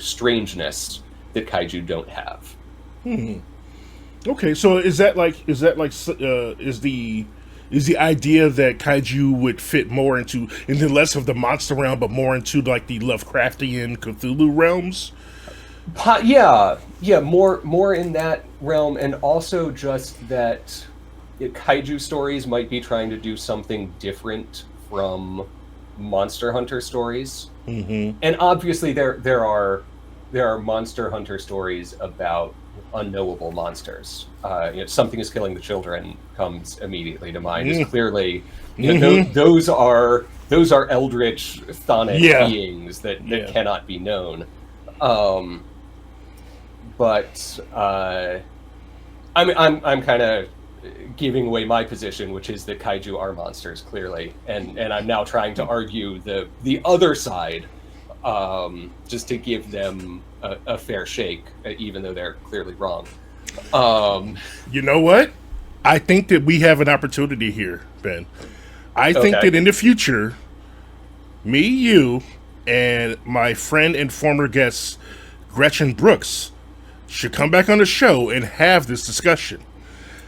strangeness, that kaiju don't have? Okay, so is the idea that kaiju would fit more into less of the monster realm, but more into like the Lovecraftian Cthulhu realms? Yeah, more in that realm, and also just that kaiju stories might be trying to do something different from monster hunter stories. And obviously there are monster hunter stories about unknowable monsters. Something is killing the children comes immediately to mind. Is clearly, those are eldritch chthonic beings that cannot be known. But I'm kind of giving away my position, which is that kaiju are monsters, clearly, and I'm now trying to argue the other side, just to give them a fair shake, even though they're clearly wrong. You know what? I think that we have an opportunity here, Ben. I think Okay. that in the future, me, you, and my friend and former guest, Gretchen Brooks, should come back on the show and have this discussion.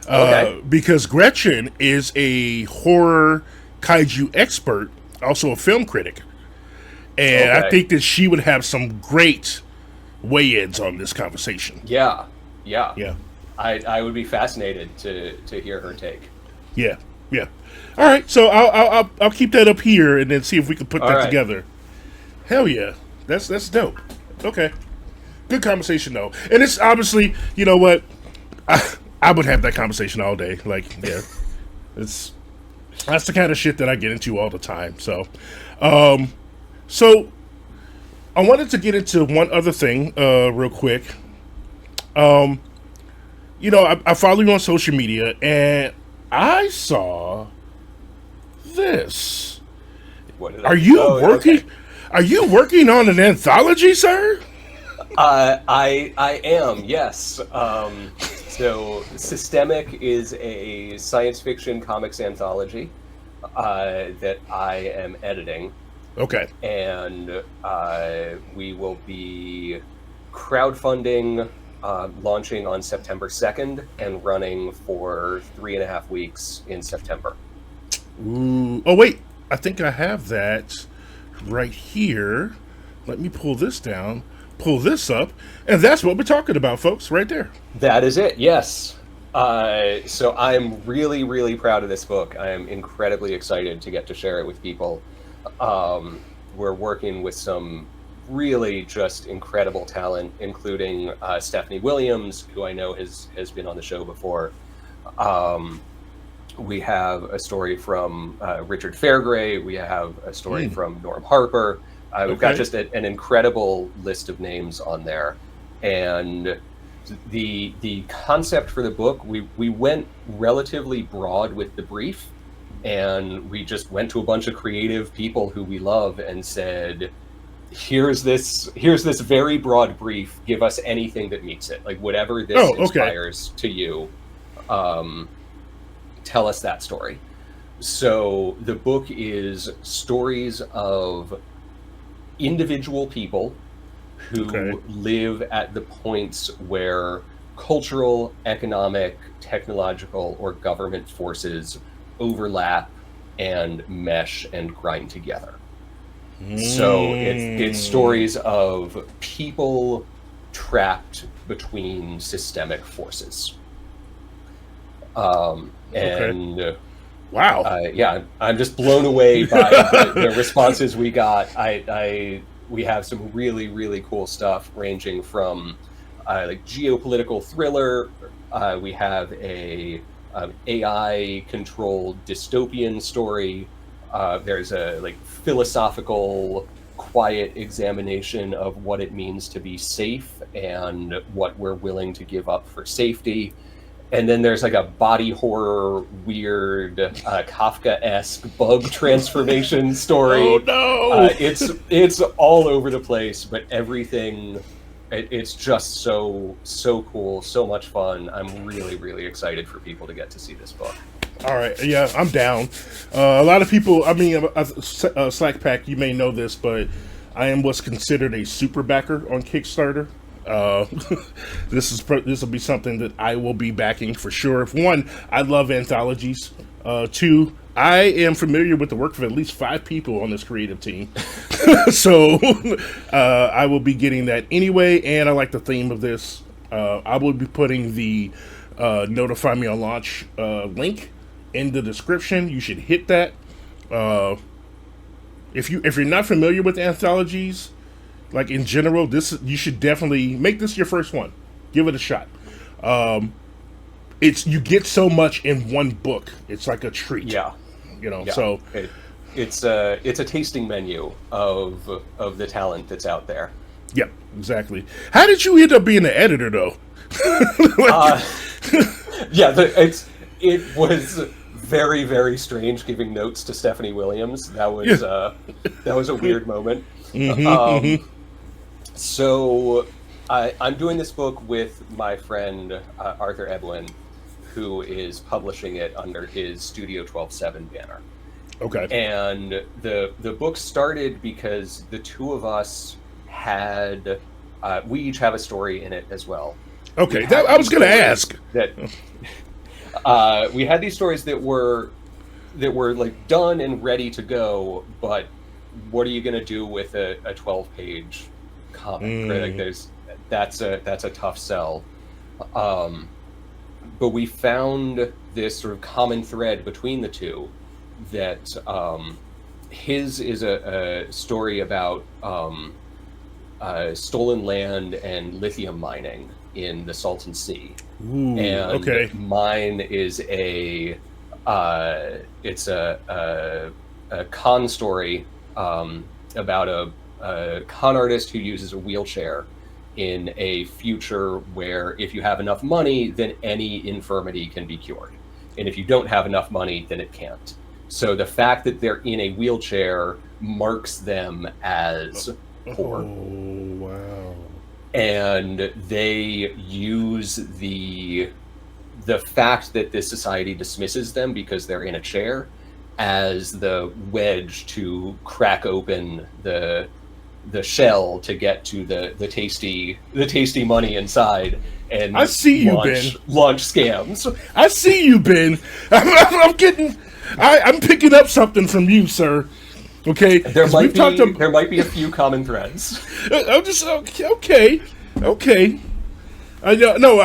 Okay. Because Gretchen is a horror kaiju expert, also a film critic. And I Okay. think that she would have some great weigh-ins on this conversation. Yeah. Yeah, I would be fascinated to hear her take. yeah, yeah. All right, so I'll keep that up here and then see if we can put All that right. together. Hell yeah, that's dope. Okay, good conversation though, and it's obviously, you know what, I would have that conversation all day. Like, yeah, that's the kind of shit that I get into all the time. So I wanted to get into one other thing, real quick. You know, I follow you on social media, and I saw this. What did Are you oh, working? okay. Are you working on an anthology, sir? I am, yes. So Systemic is a science fiction comics anthology that I am editing, Okay. and we will be crowdfunding, launching on September 2nd and running for 3.5 weeks in September. Ooh. Oh wait, I think I have that right here. Let me pull this down, pull this up, and that's what we're talking about, folks, right there. That is it, yes. So I'm really, really proud of this book. I am incredibly excited to get to share it with people. We're working with some really just incredible talent, including Stephanie Williams, who I know has been on the show before. We have a story from Richard Fairgray. We have a story from Norm Harper. We've got Okay. just an incredible list of names on there. And the concept for the book, we went relatively broad with the brief, and we just went to a bunch of creative people who we love and said, here's this very broad brief, give us anything that meets it, like whatever this Oh, okay. inspires to you, tell us that story. So the book is stories of individual people who Okay. live at the points where cultural, economic, technological, or government forces overlap and mesh and grind together. So it's stories of people trapped between systemic forces. And Wow. yeah, I'm just blown away by the responses we got. We have some really, really cool stuff ranging from like geopolitical thriller. We have a AI controlled dystopian story. There's a like philosophical, quiet examination of what it means to be safe and what we're willing to give up for safety. And then there's like a body horror, weird, Kafka-esque bug transformation story. Oh no! It's all over the place, but everything, it's just so cool, so much fun. I'm really, really excited for people to get to see this book. All right, yeah, I'm down. A lot of people, I mean, Slack Pack, you may know this, but I am what's considered a super backer on Kickstarter. This will be something that I will be backing for sure. One, I love anthologies. Two, I am familiar with the work of at least 5 people on this creative team, so I will be getting that anyway. And I like the theme of this. I will be putting the notify me on launch link in the description. You should hit that. If you're not familiar with anthologies, like in general, you should definitely make this your first one. Give it a shot. You get so much in one book. It's like a treat. Yeah. Yeah. So it's a tasting menu of the talent that's out there. Yeah, exactly. How did you end up being an editor though? Yeah, it was very, very strange giving notes to Stephanie Williams. That was a weird moment. So I'm doing this book with my friend Arthur Ebwin, who is publishing it under his Studio 12/7 banner. Okay. And the book started because the two of us had we each have a story in it as well. Okay, I was going to ask that. We had these stories that were like done and ready to go, but what are you going to do with a 12-page comic? Right? Like that's a tough sell. But we found this sort of common thread between the two, that his is a story about stolen land and lithium mining in the Salton Sea. Ooh, and okay. Mine is a con story about a con artist who uses a wheelchair in a future where if you have enough money, then any infirmity can be cured. And if you don't have enough money, then it can't. So the fact that they're in a wheelchair marks them as poor. Oh, wow. And they use the fact that this society dismisses them because they're in a chair as the wedge to crack open the shell to get to the tasty money inside. And I see you, Ben. Launch scams. I see you, Ben. I'm picking up something from you, sir. Okay, there might be a few common threads. I'm just okay. I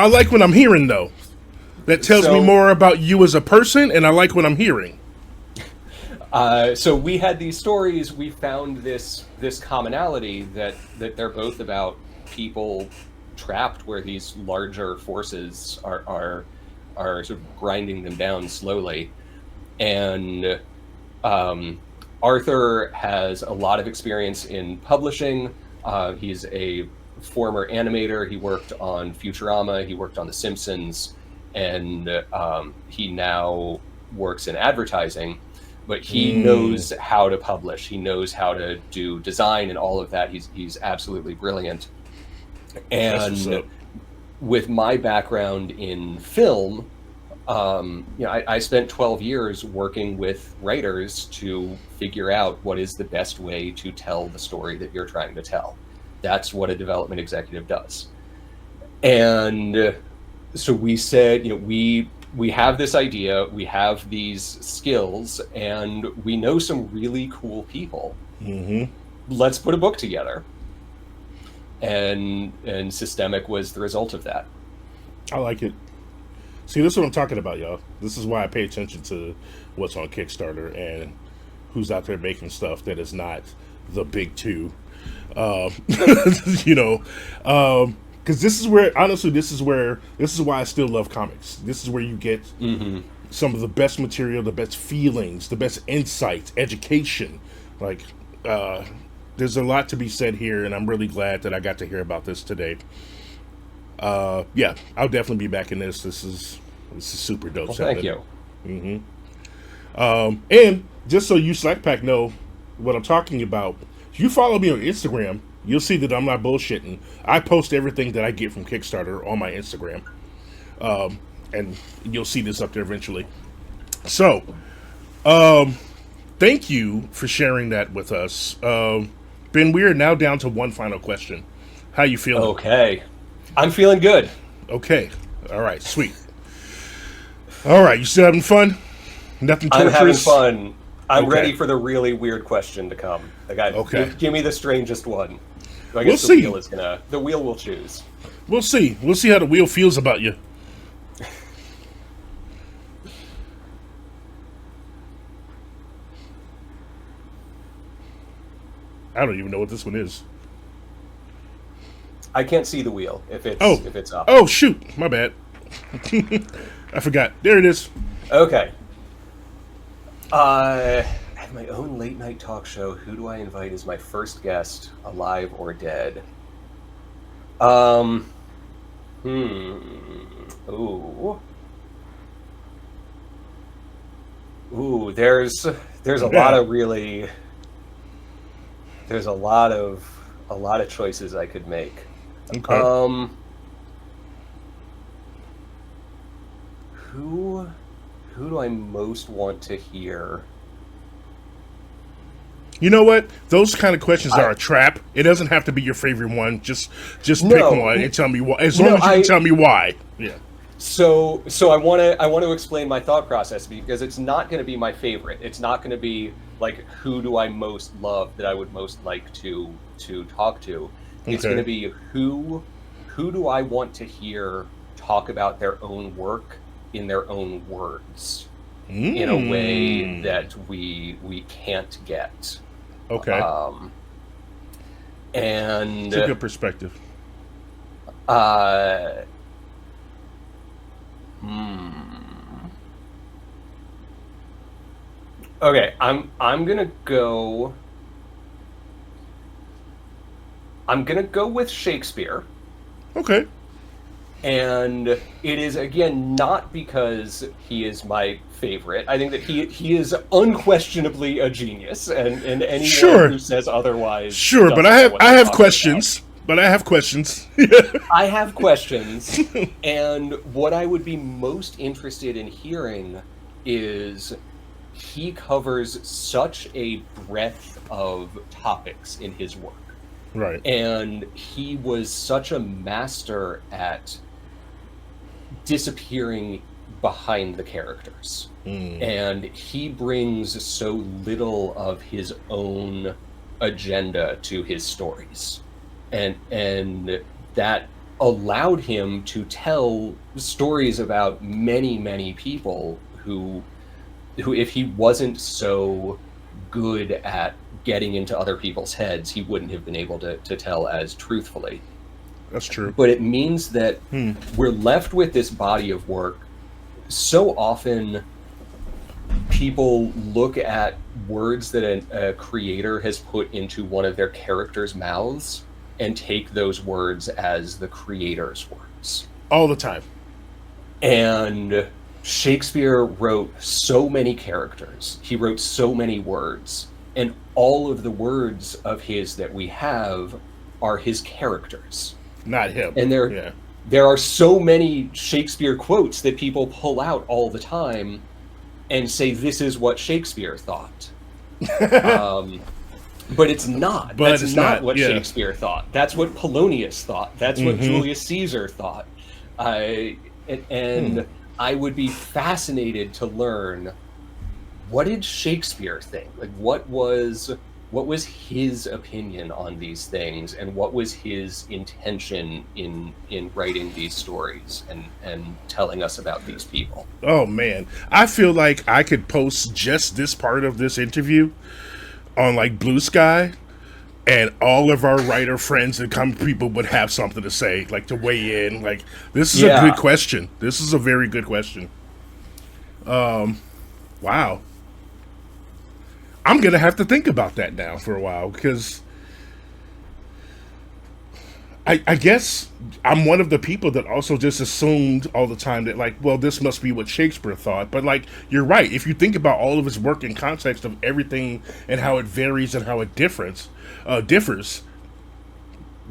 like what I'm hearing though. That tells me more about you as a person, and I like what I'm hearing. So we had these stories. We found this commonality that they're both about people trapped where these larger forces are sort of grinding them down slowly. And Arthur has a lot of experience in publishing. He's a former animator. He worked on Futurama. He worked on The Simpsons, and he now works in advertising. But he knows how to publish. He knows how to do design and all of that. He's absolutely brilliant. And with my background in film, I spent 12 years working with writers to figure out what is the best way to tell the story that you're trying to tell. That's what a development executive does. And so we said, we have this idea, we have these skills, and we know some really cool people. Mm-hmm. Let's put a book together. And Systemic was the result of that. I like it. See, this is what I'm talking about, y'all. This is why I pay attention to what's on Kickstarter and who's out there making stuff that is not the big two. Because this is where, honestly, this is why I still love comics. This is where you get some of the best material, the best feelings, the best insights, education. Like, there's a lot to be said here, and I'm really glad that I got to hear about this today. Yeah, I'll definitely be back in this. This is super dope. Well, thank you. And just so you Slack Pack know what I'm talking about, if you follow me on Instagram, you'll see that I'm not bullshitting. I post everything that I get from Kickstarter on my Instagram. And you'll see this up there eventually. So, thank you for sharing that with us. Ben, we are now down to one final question. How you feeling? Okay. I'm feeling good. Okay. All right. Sweet. All right. You still having fun? Nothing torturous? I'm having fun. I'm ready for the really weird question to come. Okay. Give me the strangest one. I We'll guess see. The wheel will choose. We'll see. We'll see how the wheel feels about you. I don't even know what this one is. I can't see the wheel if it's up. Oh, shoot. My bad. I forgot. There it is. Okay. I have my own late night talk show. Who do I invite as my first guest, alive or dead? Ooh. Ooh, there's a lot of really there's a lot of choices I could make. Okay. Who do I most want to hear? You know what? Those kind of questions are a trap. It doesn't have to be your favorite one. Just pick one and tell me why. As long as you can tell me why. Yeah. So I want to explain my thought process, because it's not going to be my favorite. It's not going to be like, who do I most love that I would most like to talk to. It's going to be who do I want to hear talk about their own work in their own words, in a way that we can't get. Okay. And it's a good perspective. Okay, I'm gonna go with Shakespeare. Okay. And it is, again, not because he is my favorite. I think that he is unquestionably a genius, and anyone who says otherwise. Sure, but I have questions. But I have questions. I have questions, and what I would be most interested in hearing is, he covers such a breadth of topics in his work. Right. And he was such a master at disappearing behind the characters. And he brings so little of his own agenda to his stories. And that allowed him to tell stories about many, many people who if he wasn't so good at getting into other people's heads, he wouldn't have been able to tell as truthfully. That's true. But it means that we're left with this body of work. So often people look at words that a creator has put into one of their characters' mouths and take those words as the creator's words. All the time. And Shakespeare wrote so many characters. He wrote so many words. And all of the words of his that we have are his characters. Not him. And there are so many Shakespeare quotes that people pull out all the time and say, this is what Shakespeare thought. But it's not. That's not what Shakespeare thought. That's what Polonius thought. That's what Julius Caesar thought. And I would be fascinated to learn, what did Shakespeare think? Like, what was his opinion on these things, and what was his intention in writing these stories and telling us about these people? Oh man, I feel like I could post just this part of this interview on like Blue Sky, and all of our writer friends and people would have something to say, like to weigh in. Like, this is a good question. This is a very good question. Wow. I'm going to have to think about that now for a while, because I guess I'm one of the people that also just assumed all the time that, like, well, this must be what Shakespeare thought. But, like, you're right. If you think about all of his work in context of everything and how it varies and how it differs,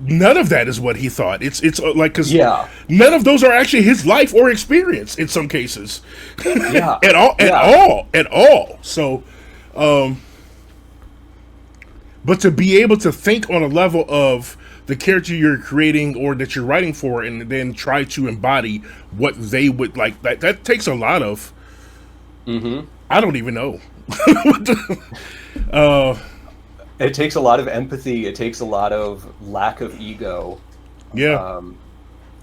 none of that is what he thought. It's like, because none of those are actually his life or experience in some cases. At all. So, but to be able to think on a level of the character you're creating or that you're writing for, and then try to embody what they would like, that takes a lot of, I don't even know. It takes a lot of empathy. It takes a lot of lack of ego. Yeah.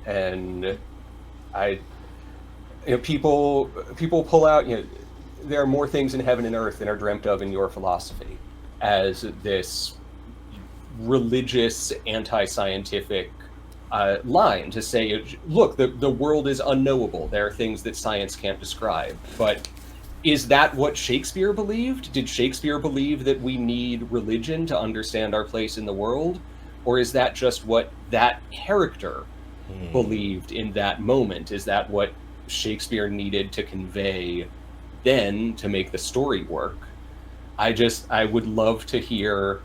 And people pull out, there are more things in heaven and earth than are dreamt of in your philosophy, as this religious, anti-scientific line to say, look, the world is unknowable. There are things that science can't describe. But is that what Shakespeare believed? Did Shakespeare believe that we need religion to understand our place in the world? Or is that just what that character believed in that moment? Is that what Shakespeare needed to convey then to make the story work? I would love to hear.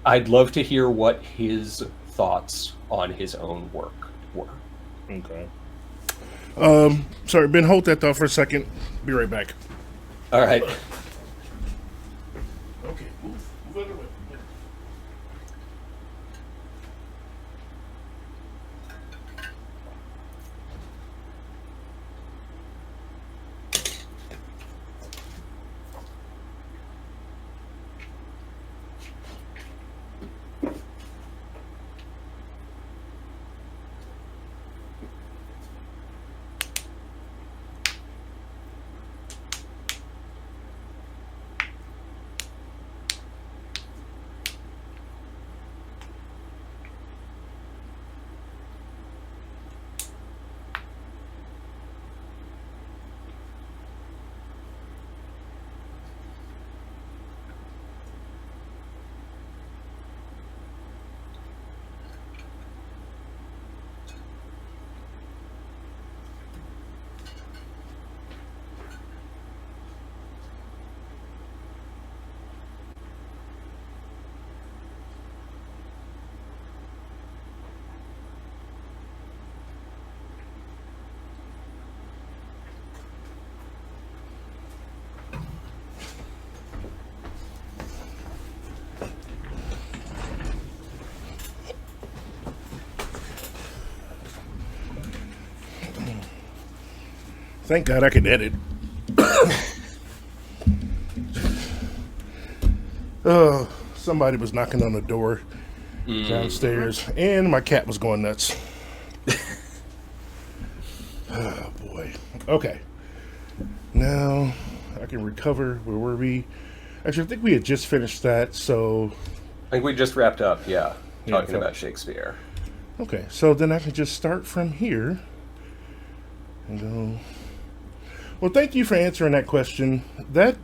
I'd love to hear what his thoughts on his own work were. Okay. Sorry, Ben, hold that thought for a second. Be right back. All right. Okay, move out of the way. Thank God I can edit. Somebody was knocking on the door downstairs, and my cat was going nuts. Oh, boy. Okay. Now, I can recover. Where were we? Actually, I think we had just finished that, so... I think we just wrapped up, talking about Shakespeare. Okay, so then I can just start from here and go... Well, thank you for answering that question. That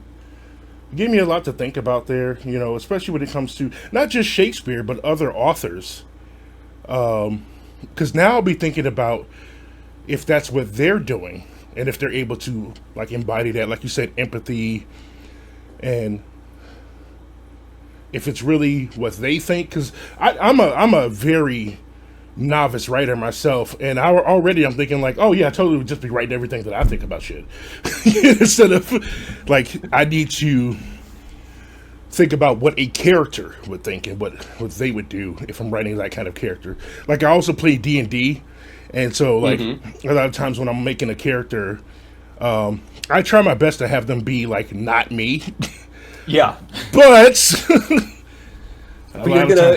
gave me a lot to think about there, you know, especially when it comes to not just Shakespeare, but other authors. Because now I'll be thinking about if that's what they're doing and if they're able to, like, embody that, like you said, empathy, and if it's really what they think. Because I'm a very novice writer myself, and already I'm thinking like, oh yeah, I totally would just be writing everything that I think about shit instead of like I need to think about what a character would think and what they would do if I'm writing that kind of character. Like I also play D&D, and so like a lot of times when I'm making a character, I try my best to have them be like not me. Yeah, but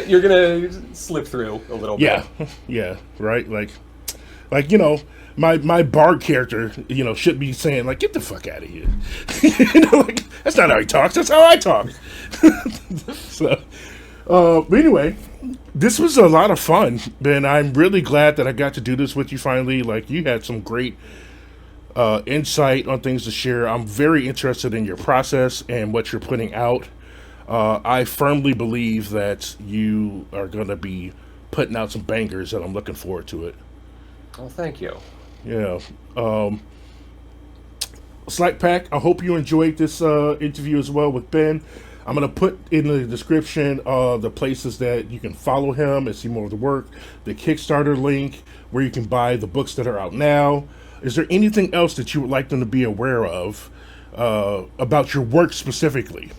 you're gonna slip through a little bit. Yeah, right. Like you know, my bard character, you know, should be saying like, "Get the fuck out of here." You know, like that's not how he talks. That's how I talk. So, but anyway, this was a lot of fun, and I'm really glad that I got to do this with you finally. Like, you had some great insight on things to share. I'm very interested in your process and what you're putting out. I firmly believe that you are going to be putting out some bangers, and I'm looking forward to it. Well, thank you. Yeah. Slack Pack, I hope you enjoyed this interview as well with Ben. I'm going to put in the description the places that you can follow him and see more of the work, the Kickstarter link, where you can buy the books that are out now. Is there anything else that you would like them to be aware of about your work specifically?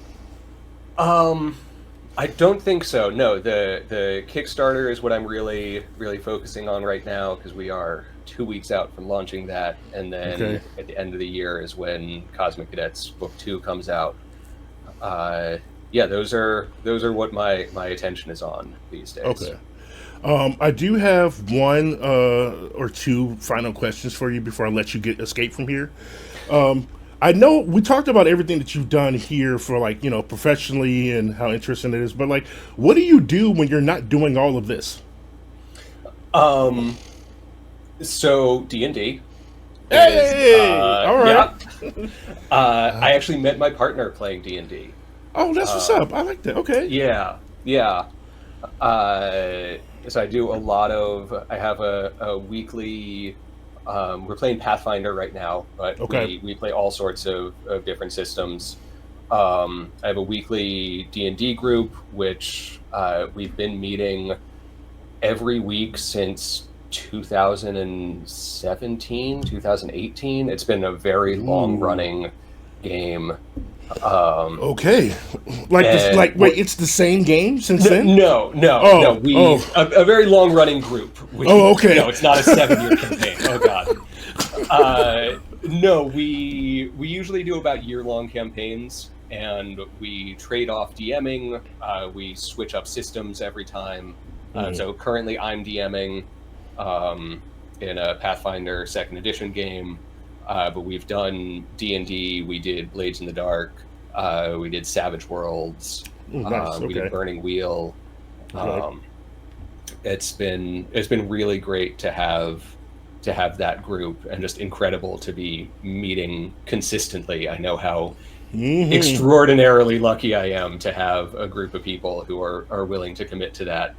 I don't think so. No, the Kickstarter is what I'm really focusing on right now, because we are 2 weeks out from launching that, and then at the end of the year is when Cosmic Cadets Book 2 comes out. Yeah, those are what my attention is on these days. Okay. I do have one or two final questions for you before I let you escape from here. I know we talked about everything that you've done here for, like, you know, professionally and how interesting it is, but like, what do you do when you're not doing all of this? So D&D. Hey, all right. Yeah. I actually met my partner playing D&D. Oh, that's what's up. I like that. Okay. Yeah. So I do a lot of. I have a weekly. We're playing Pathfinder right now, but Okay. we play all sorts of different systems. I have a weekly D&D group, which we've been meeting every week since 2017, 2018. It's been a very long Ooh. running game. Okay. Like this. And Like wait, it's the same game since then? no. Oh. Oh. A very long running group. Oh. Okay. No, it's not a 7-year campaign. Oh God. No, we usually do about year-long campaigns, and we trade off DMing. We switch up systems every time. So currently, I'm DMing in a Pathfinder Second Edition game, but we've done D&D. We did Blades in the Dark. We did Savage Worlds. Ooh, nice. We did Burning Wheel. Okay. It's been really great to have that group, and just incredible to be meeting consistently. I know how extraordinarily lucky I am to have a group of people who are willing to commit to that.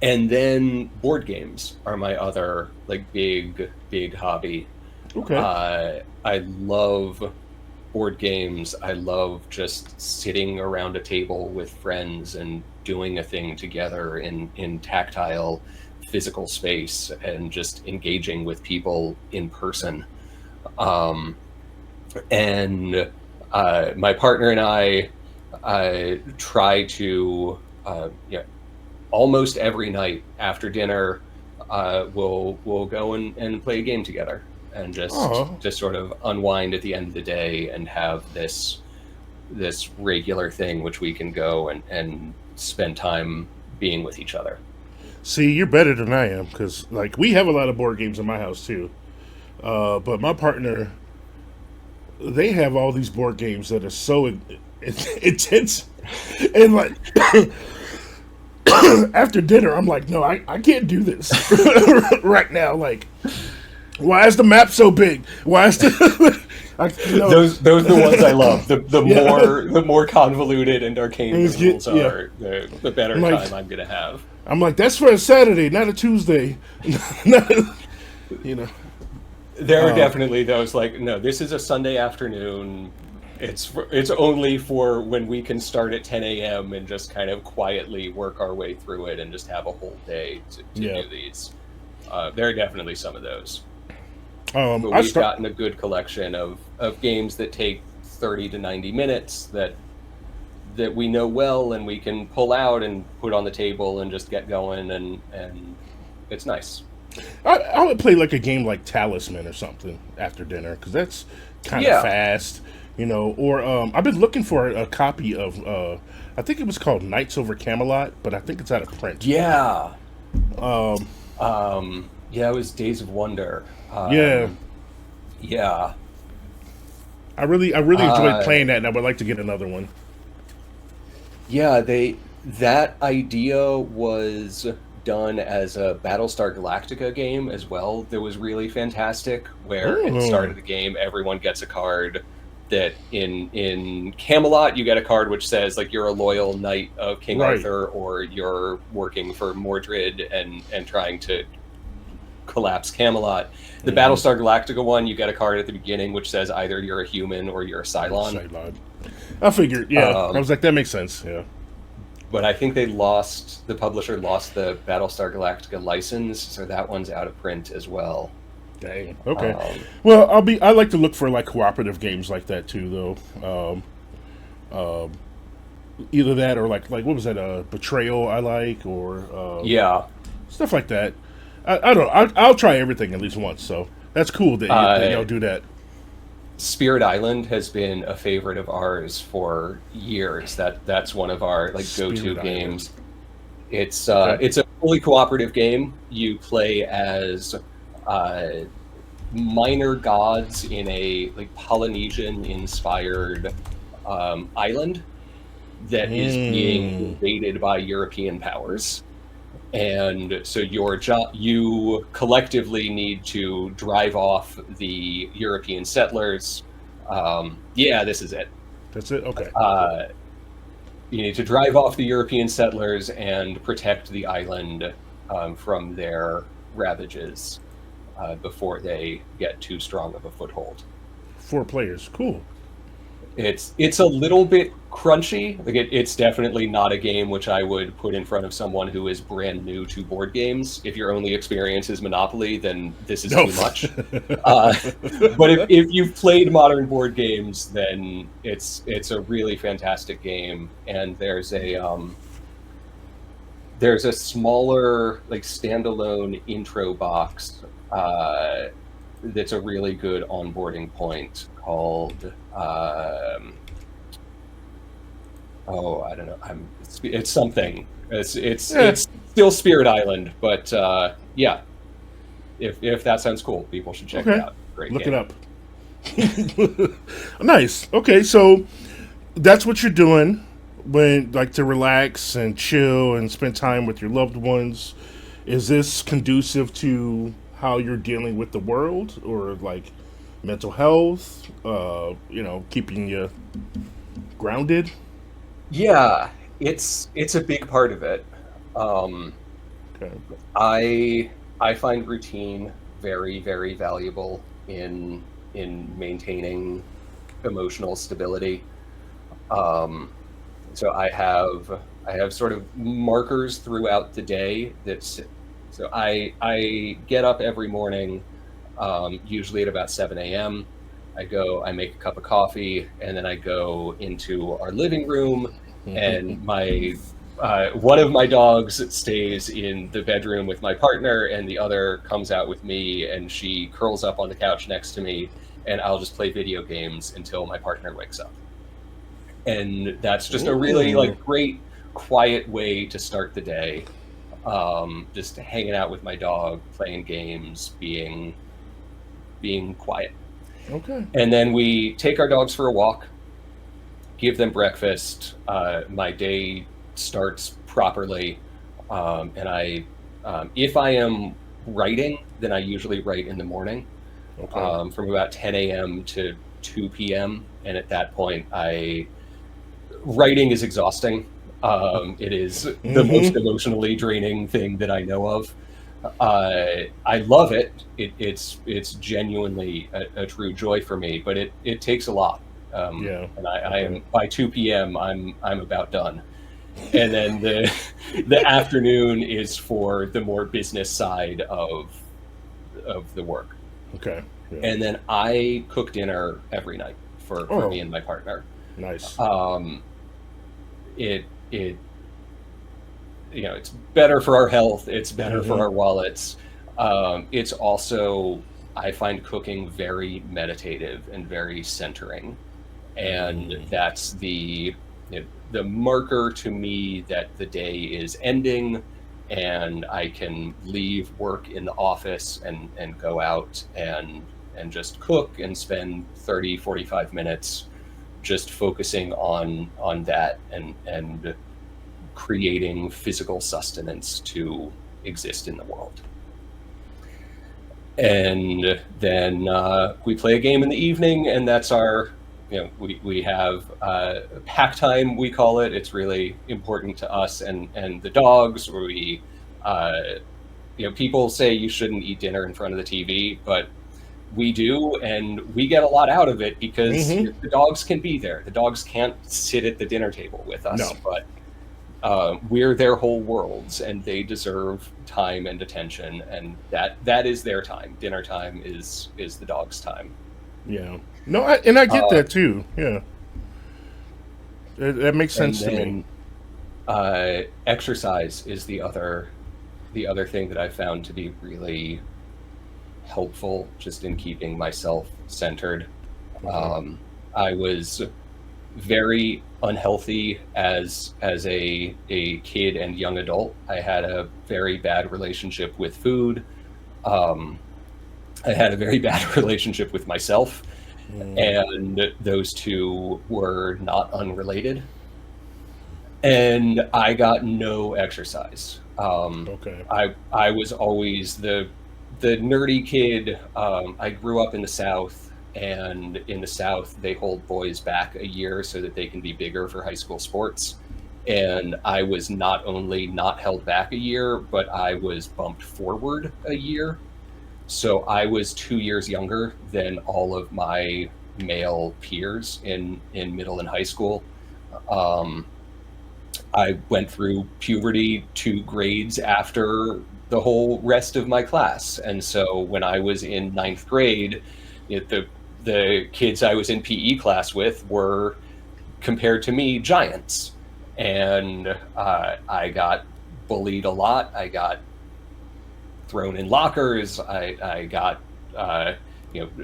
And then board games are my other like big hobby. Okay. I love board games. I love just sitting around a table with friends and doing a thing together in tactile physical space, and just engaging with people in person. And my partner and I try to almost every night after dinner we'll go and play a game together, and just sort of unwind at the end of the day, and have this regular thing which we can go and spend time being with each other. See, you're better than I am because, like, we have a lot of board games in my house too. But my partner, they have all these board games that are so intense, and like after dinner, I'm like, no, I can't do this right now. Like, why is the map so big? Why is the those are the ones I love. The more convoluted and arcane the rules are, the better time I'm gonna have. I'm like, that's for a Saturday, not a Tuesday. There are definitely those like, no, this is a Sunday afternoon. It's only for when we can start at 10 a.m. and just kind of quietly work our way through it and just have a whole day to do these. There are definitely some of those. But we've gotten a good collection of games that take 30 to 90 minutes that we know well, and we can pull out and put on the table and just get going, and it's nice. I would play like a game like Talisman or something after dinner, because that's kind of fast, Or I've been looking for a copy of I think it was called Knights Over Camelot, but I think it's out of print. Yeah. It was Days of Wonder. Yeah. I really enjoyed playing that, and I would like to get another one. Yeah, that idea was done as a Battlestar Galactica game as well. That was really fantastic, where at the start of the game, everyone gets a card that in Camelot, you get a card which says like you're a loyal knight of King Arthur, or you're working for Mordred and trying to collapse Camelot. The Battlestar Galactica one, you get a card at the beginning which says either you're a human or you're a Cylon. I figured, I was like, that makes sense, yeah. But I think the publisher lost the Battlestar Galactica license, so that one's out of print as well. Dang. Okay. Well, I like to look for like cooperative games like that too, though. Either that or like what was that? Betrayal I like, or stuff like that. I don't know. I'll try everything at least once. So that's cool that y'all do that. Spirit Island has been a favorite of ours for years. That's one of our like go-to games. It's it's a fully cooperative game. You play as minor gods in a like Polynesian inspired island that is being invaded by European powers. And so you collectively need to drive off the European settlers. This is it. That's it? Okay. need to drive off the European settlers and protect the island from their ravages before they get too strong of a foothold. 4 players. Cool. It's a little bit crunchy. Like it's definitely not a game which I would put in front of someone who is brand new to board games. If your only experience is Monopoly, then this is too much. But if you've played modern board games, then it's a really fantastic game. And there's a smaller, like, standalone intro box that's a really good onboarding point called I don't know. It's something. It's still Spirit Island, but yeah. If that sounds cool, people should check it out. Great Look game. it up. Nice. Okay, so that's what you're doing when, like, to relax and chill and spend time with your loved ones. Is this conducive to how you're dealing with the world, or like mental health? Keeping you grounded. Yeah, it's a big part of it. Okay. I find routine very, very valuable in maintaining emotional stability. So I have sort of markers throughout the day so I get up every morning, usually at about 7 a.m. I make a cup of coffee, and then I go into our living room, and one of my dogs stays in the bedroom with my partner, and the other comes out with me, and she curls up on the couch next to me, and I'll just play video games until my partner wakes up. And that's just a really, like, great, quiet way to start the day. Just hanging out with my dog, playing games, being quiet. Okay. And then we take our dogs for a walk, give them breakfast. My day starts properly. And if I am writing, then I usually write in the morning, from about 10 a.m. to 2 p.m. And at that point, writing is exhausting. It is the most emotionally draining thing that I know of. I love it. It's genuinely a true joy for me, but it takes a lot. And I am, by 2 p.m. I'm about done. And then the afternoon is for the more business side of the work. Okay. Yeah. And then I cook dinner every night for me and my partner. Nice. It's better for our health. It's better for our wallets. It's also, I find cooking very meditative and very centering. And that's the marker to me that the day is ending, and I can leave work in the office and go out and just cook and spend 30, 45 minutes just focusing on that and creating physical sustenance to exist in the world. And then we play a game in the evening, and that's our, we have pack time, we call it. It's really important to us and the dogs. Where we, people say you shouldn't eat dinner in front of the TV, but we do, and we get a lot out of it because the dogs can be there. The dogs can't sit at the dinner table with us, but we're their whole worlds, and they deserve time and attention, and that is their time. Dinner time is the dog's time. Yeah. No, I get that too. Yeah. That makes sense to me. Exercise is the other thing that I found to be really helpful just in keeping myself centered. I was very unhealthy as a kid and young adult. I had a very bad relationship with food. I had a very bad relationship with myself, and those two were not unrelated. And I got no exercise. I was always the nerdy kid. I grew up in the South, and in the South, they hold boys back a year so that they can be bigger for high school sports. And I was not only not held back a year, but I was bumped forward a year. So I was 2 years younger than all of my male peers in middle and high school. Um, I went through puberty 2 grades after the whole rest of my class. And so when I was in ninth grade, the kids I was in PE class with were, compared to me, giants. And I got bullied a lot. I got thrown in lockers. I got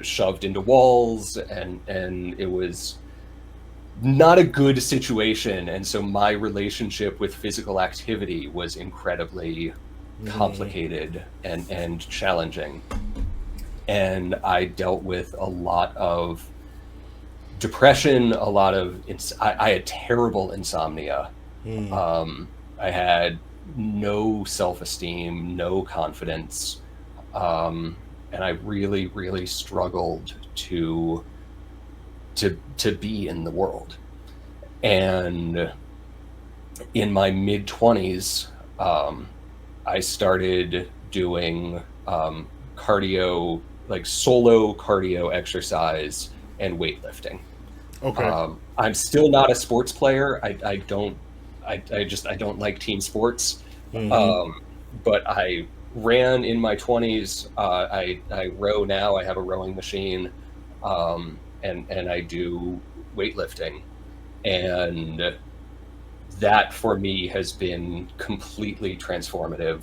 shoved into walls, and it was not a good situation. And so my relationship with physical activity was incredibly complicated and challenging. And I dealt with a lot of depression, a lot of I had terrible insomnia. I had no self-esteem, no confidence, and I really, really struggled to be in the world. And in my mid-20s, I started doing cardio, like solo cardio exercise and weightlifting. Okay. I'm still not a sports player. I don't like team sports. But I ran in my 20s. I row now. I have a rowing machine, and I do weightlifting. And that for me has been completely transformative.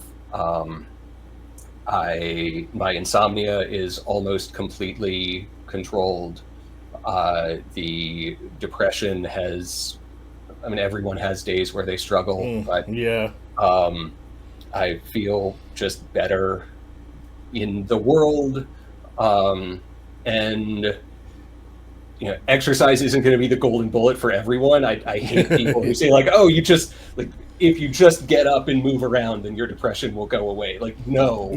My insomnia is almost completely controlled. The depression has, everyone has days where they struggle, but yeah. I feel just better in the world. And exercise isn't going to be the golden bullet for everyone. I hate people who say like, oh, if you just get up and move around, then your depression will go away. Like, no,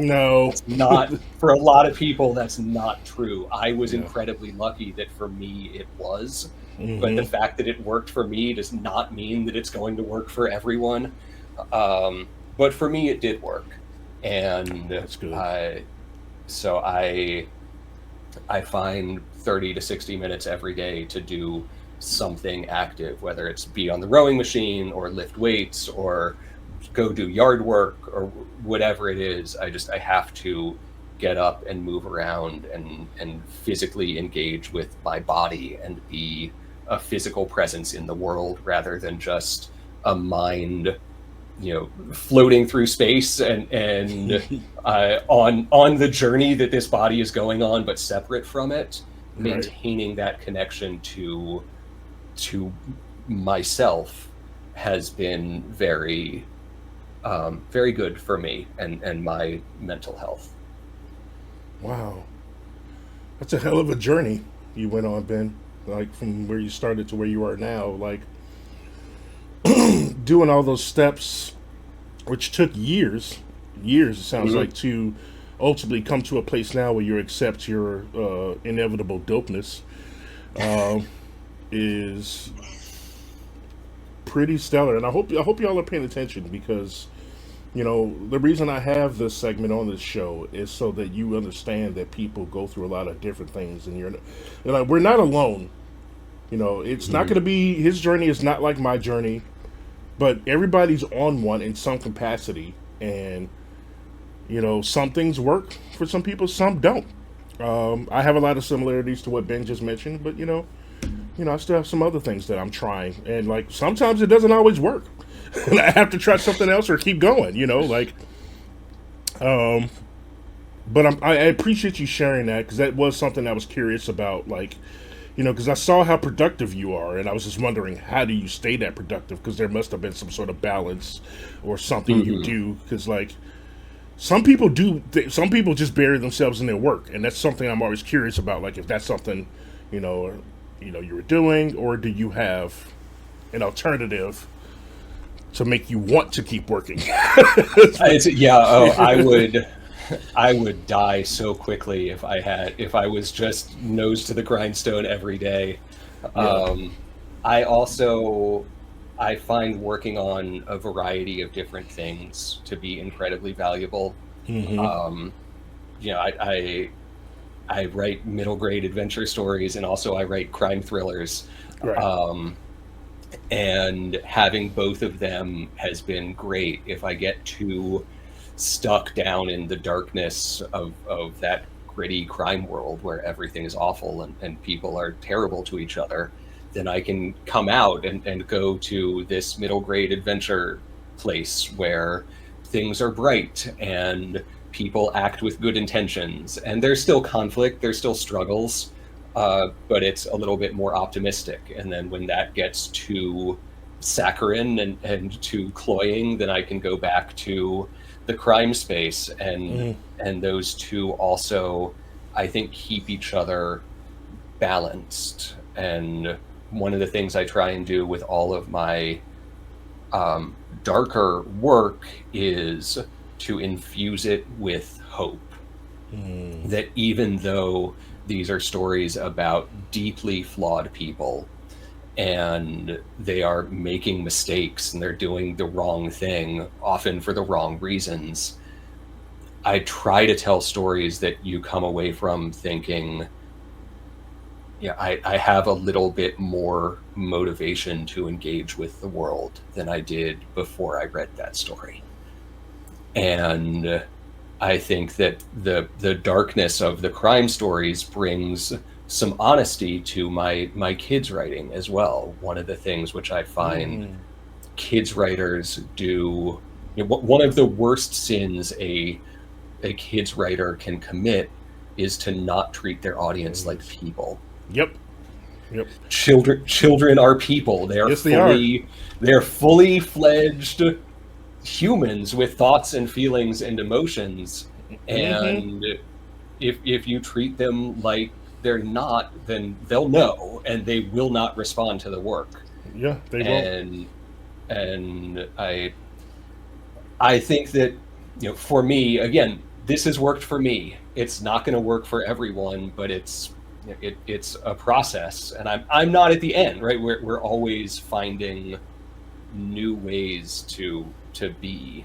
it's not. For a lot of people, that's not true. I was incredibly lucky that for me it was, but the fact that it worked for me does not mean that it's going to work for everyone. But for me, it did work, and that's good. I find 30 to 60 minutes every day to do something active, whether it's be on the rowing machine or lift weights or go do yard work or whatever it is. I have to get up and move around and physically engage with my body and be a physical presence in the world rather than just a mind floating through space and on the journey that this body is going on, but separate from it. Maintaining that connection to myself has been very very good for me and my mental health. Wow, that's a hell of a journey you went on, Ben. Like from where you started to where you are now, like doing all those steps, which took years, it sounds like, to ultimately come to a place now where you accept your inevitable dopeness, is pretty stellar. And I hope y'all are paying attention, because the reason I have this segment on this show is so that you understand that people go through a lot of different things, and we're not alone. It's not going to be, his journey is not like my journey, but everybody's on one in some capacity. And some things work for some people, some don't. I have a lot of similarities to what Ben just mentioned, but I still have some other things that I'm trying, and like sometimes it doesn't always work. And I have to try something else or keep going, but I appreciate you sharing that, because that was something I was curious about, because I saw how productive you are, and I was just wondering, how do you stay that productive? Because there must have been some sort of balance or something you do, because some people some people just bury themselves in their work, and that's something I'm always curious about, like if that's something you were doing, or do you have an alternative to make you want to keep working? I would die so quickly if I was just nose to the grindstone every day. I I find working on a variety of different things to be incredibly valuable. Mm-hmm. Um, I write middle grade adventure stories, and also I write crime thrillers. Right. Um, and having both of them has been great. If I get too stuck down in the darkness of that gritty crime world where everything is awful and people are terrible to each other, then I can come out and go to this middle grade adventure place where things are bright and people act with good intentions, and there's still conflict, there's still struggles, but it's a little bit more optimistic. And then when that gets too saccharine and too cloying, then I can go back to the crime space, and those two also, I think, keep each other balanced. And one of the things I try and do with all of my darker work is to infuse it with hope. That even though these are stories about deeply flawed people, and they are making mistakes and they're doing the wrong thing, often for the wrong reasons, I try to tell stories that you come away from thinking, yeah, I have a little bit more motivation to engage with the world than I did before I read that story. And I think that the darkness of the crime stories brings some honesty to my kids' writing as well. One of the things which I find kids writers do, one of the worst sins a kids writer can commit is to not treat their audience like people. Yep. Children are people. They are Yes, they are. They're fully fledged humans with thoughts and feelings and emotions. And if you treat them like they're not, then they'll know and they will not respond to the work. Yeah, they will. And I think that, for me, again, this has worked for me. It's not going to work for everyone, but it's a process, and I'm not at the end, right? We're always finding new ways to be,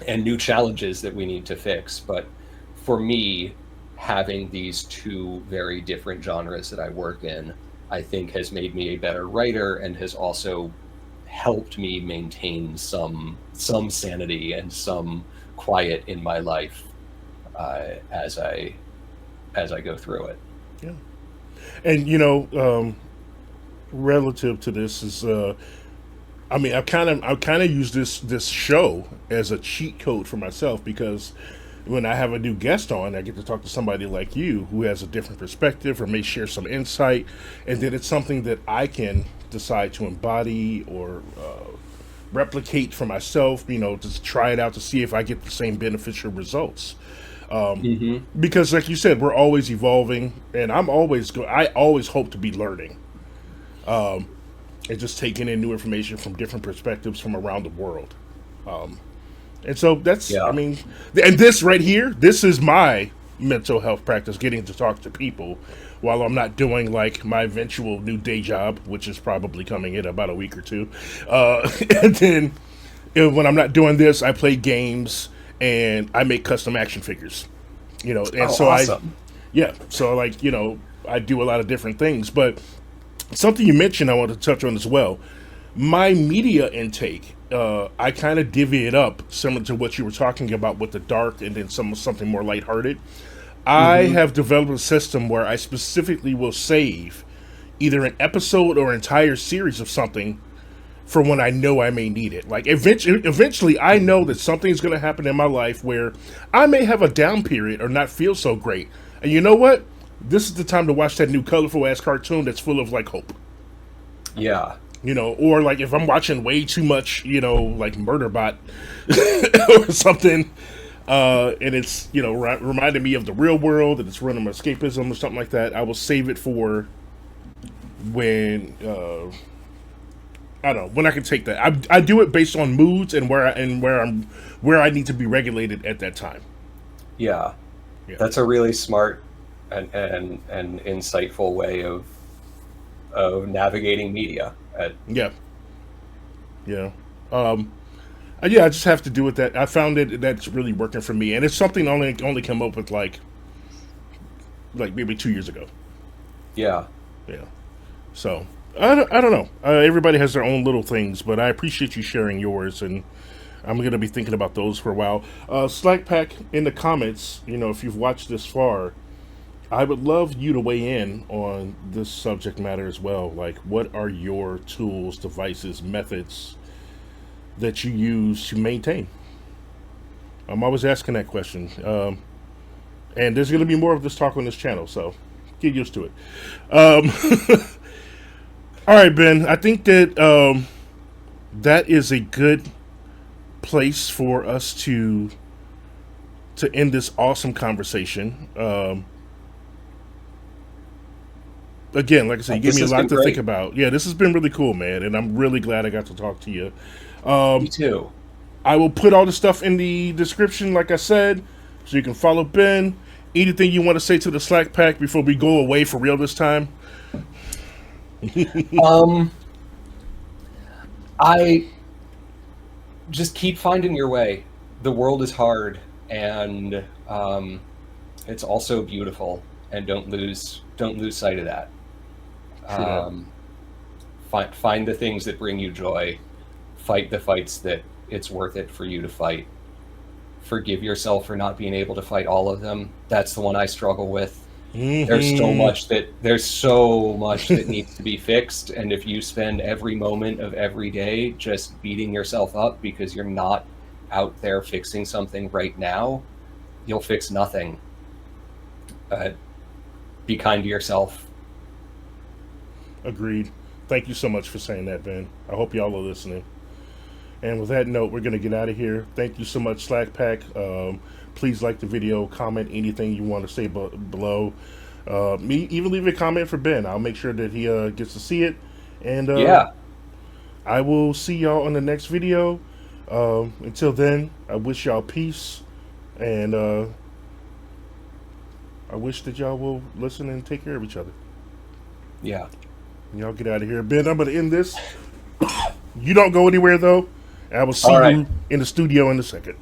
and new challenges that we need to fix. But for me, having these two very different genres that I work in, I think has made me a better writer and has also helped me maintain some sanity and some quiet in my life as I go through it. Yeah. And relative to this is I've kind of used this show as a cheat code for myself, because when I have a new guest on, I get to talk to somebody like you who has a different perspective or may share some insight, and then it's something that I can decide to embody or replicate for myself, just try it out to see if I get the same beneficial results. Because like you said, we're always evolving, and I always hope to be learning. And just taking in new information from different perspectives from around the world. And so that's, Yeah. and this right here, this is my mental health practice, getting to talk to people while I'm not doing like my eventual new day job, which is probably coming in about a week or two. And then when I'm not doing this, I play games and I make custom action figures, and Awesome. so I do a lot of different things. But something you mentioned I want to touch on as well. My media intake, I kind of divvy it up similar to what you were talking about with the dark and then something more lighthearted. I have developed a system where I specifically will save either an episode or entire series of something for when I know I may need it. Like eventually I know that something's going to happen in my life where I may have a down period or not feel so great. And you know what? This is the time to watch that new colorful ass cartoon that's full of like hope. Yeah. Or like if I'm watching way too much, like Murderbot or something, and it's, reminding me of the real world and it's running escapism or something like that, I will save it for when, I don't know, when I can take that. I do it based on moods and where I need to be regulated at that time. Yeah. Yeah. That's a really smart and insightful way of navigating media. Yeah. Yeah. Yeah, I just have to do with that. I found it that's really working for me, and it's something I only come up with like maybe 2 years ago. Yeah. Yeah. So I don't know. Everybody has their own little things, but I appreciate you sharing yours, and I'm gonna be thinking about those for a while. Slack Pack in the comments, if you've watched this far, I would love you to weigh in on this subject matter as well. Like, what are your tools, devices, methods that you use to maintain? I'm always asking that question. And there's going to be more of this talk on this channel, so get used to it. All right, Ben, I think that that is a good place for us to end this awesome conversation. Again, like I said, you gave This me a has lot been to great. think about. Yeah, this has been really cool, man, and I'm really glad I got to talk to you. Me too. I will put all the stuff in the description, like I said, so you can follow Ben. Anything you want to say to the Slack Pack before we go away for real this time? Um, I just keep finding your way. The world is hard, and it's also beautiful. And don't lose sight of that. True that. Find the things that bring you joy. Fight the fights that it's worth it for you to fight. Forgive yourself for not being able to fight all of them. That's the one I struggle with. There's so much that needs to be fixed, and if you spend every moment of every day just beating yourself up because you're not out there fixing something right now, you'll fix nothing. Be kind to yourself. Agreed. Thank you so much for saying that, Ben. I hope y'all are listening. And with that note, we're going to get out of here. Thank you so much, Slack Pack. Please like the video, comment anything you want to say below. Even leave a comment for Ben. I'll make sure that he gets to see it. And Yeah. I will see y'all on the next video. Until then, I wish y'all peace. And I wish that y'all will listen and take care of each other. Yeah. Y'all get out of here. Ben, I'm going to end this. You don't go anywhere, though. I will see All right. you in the studio in a second.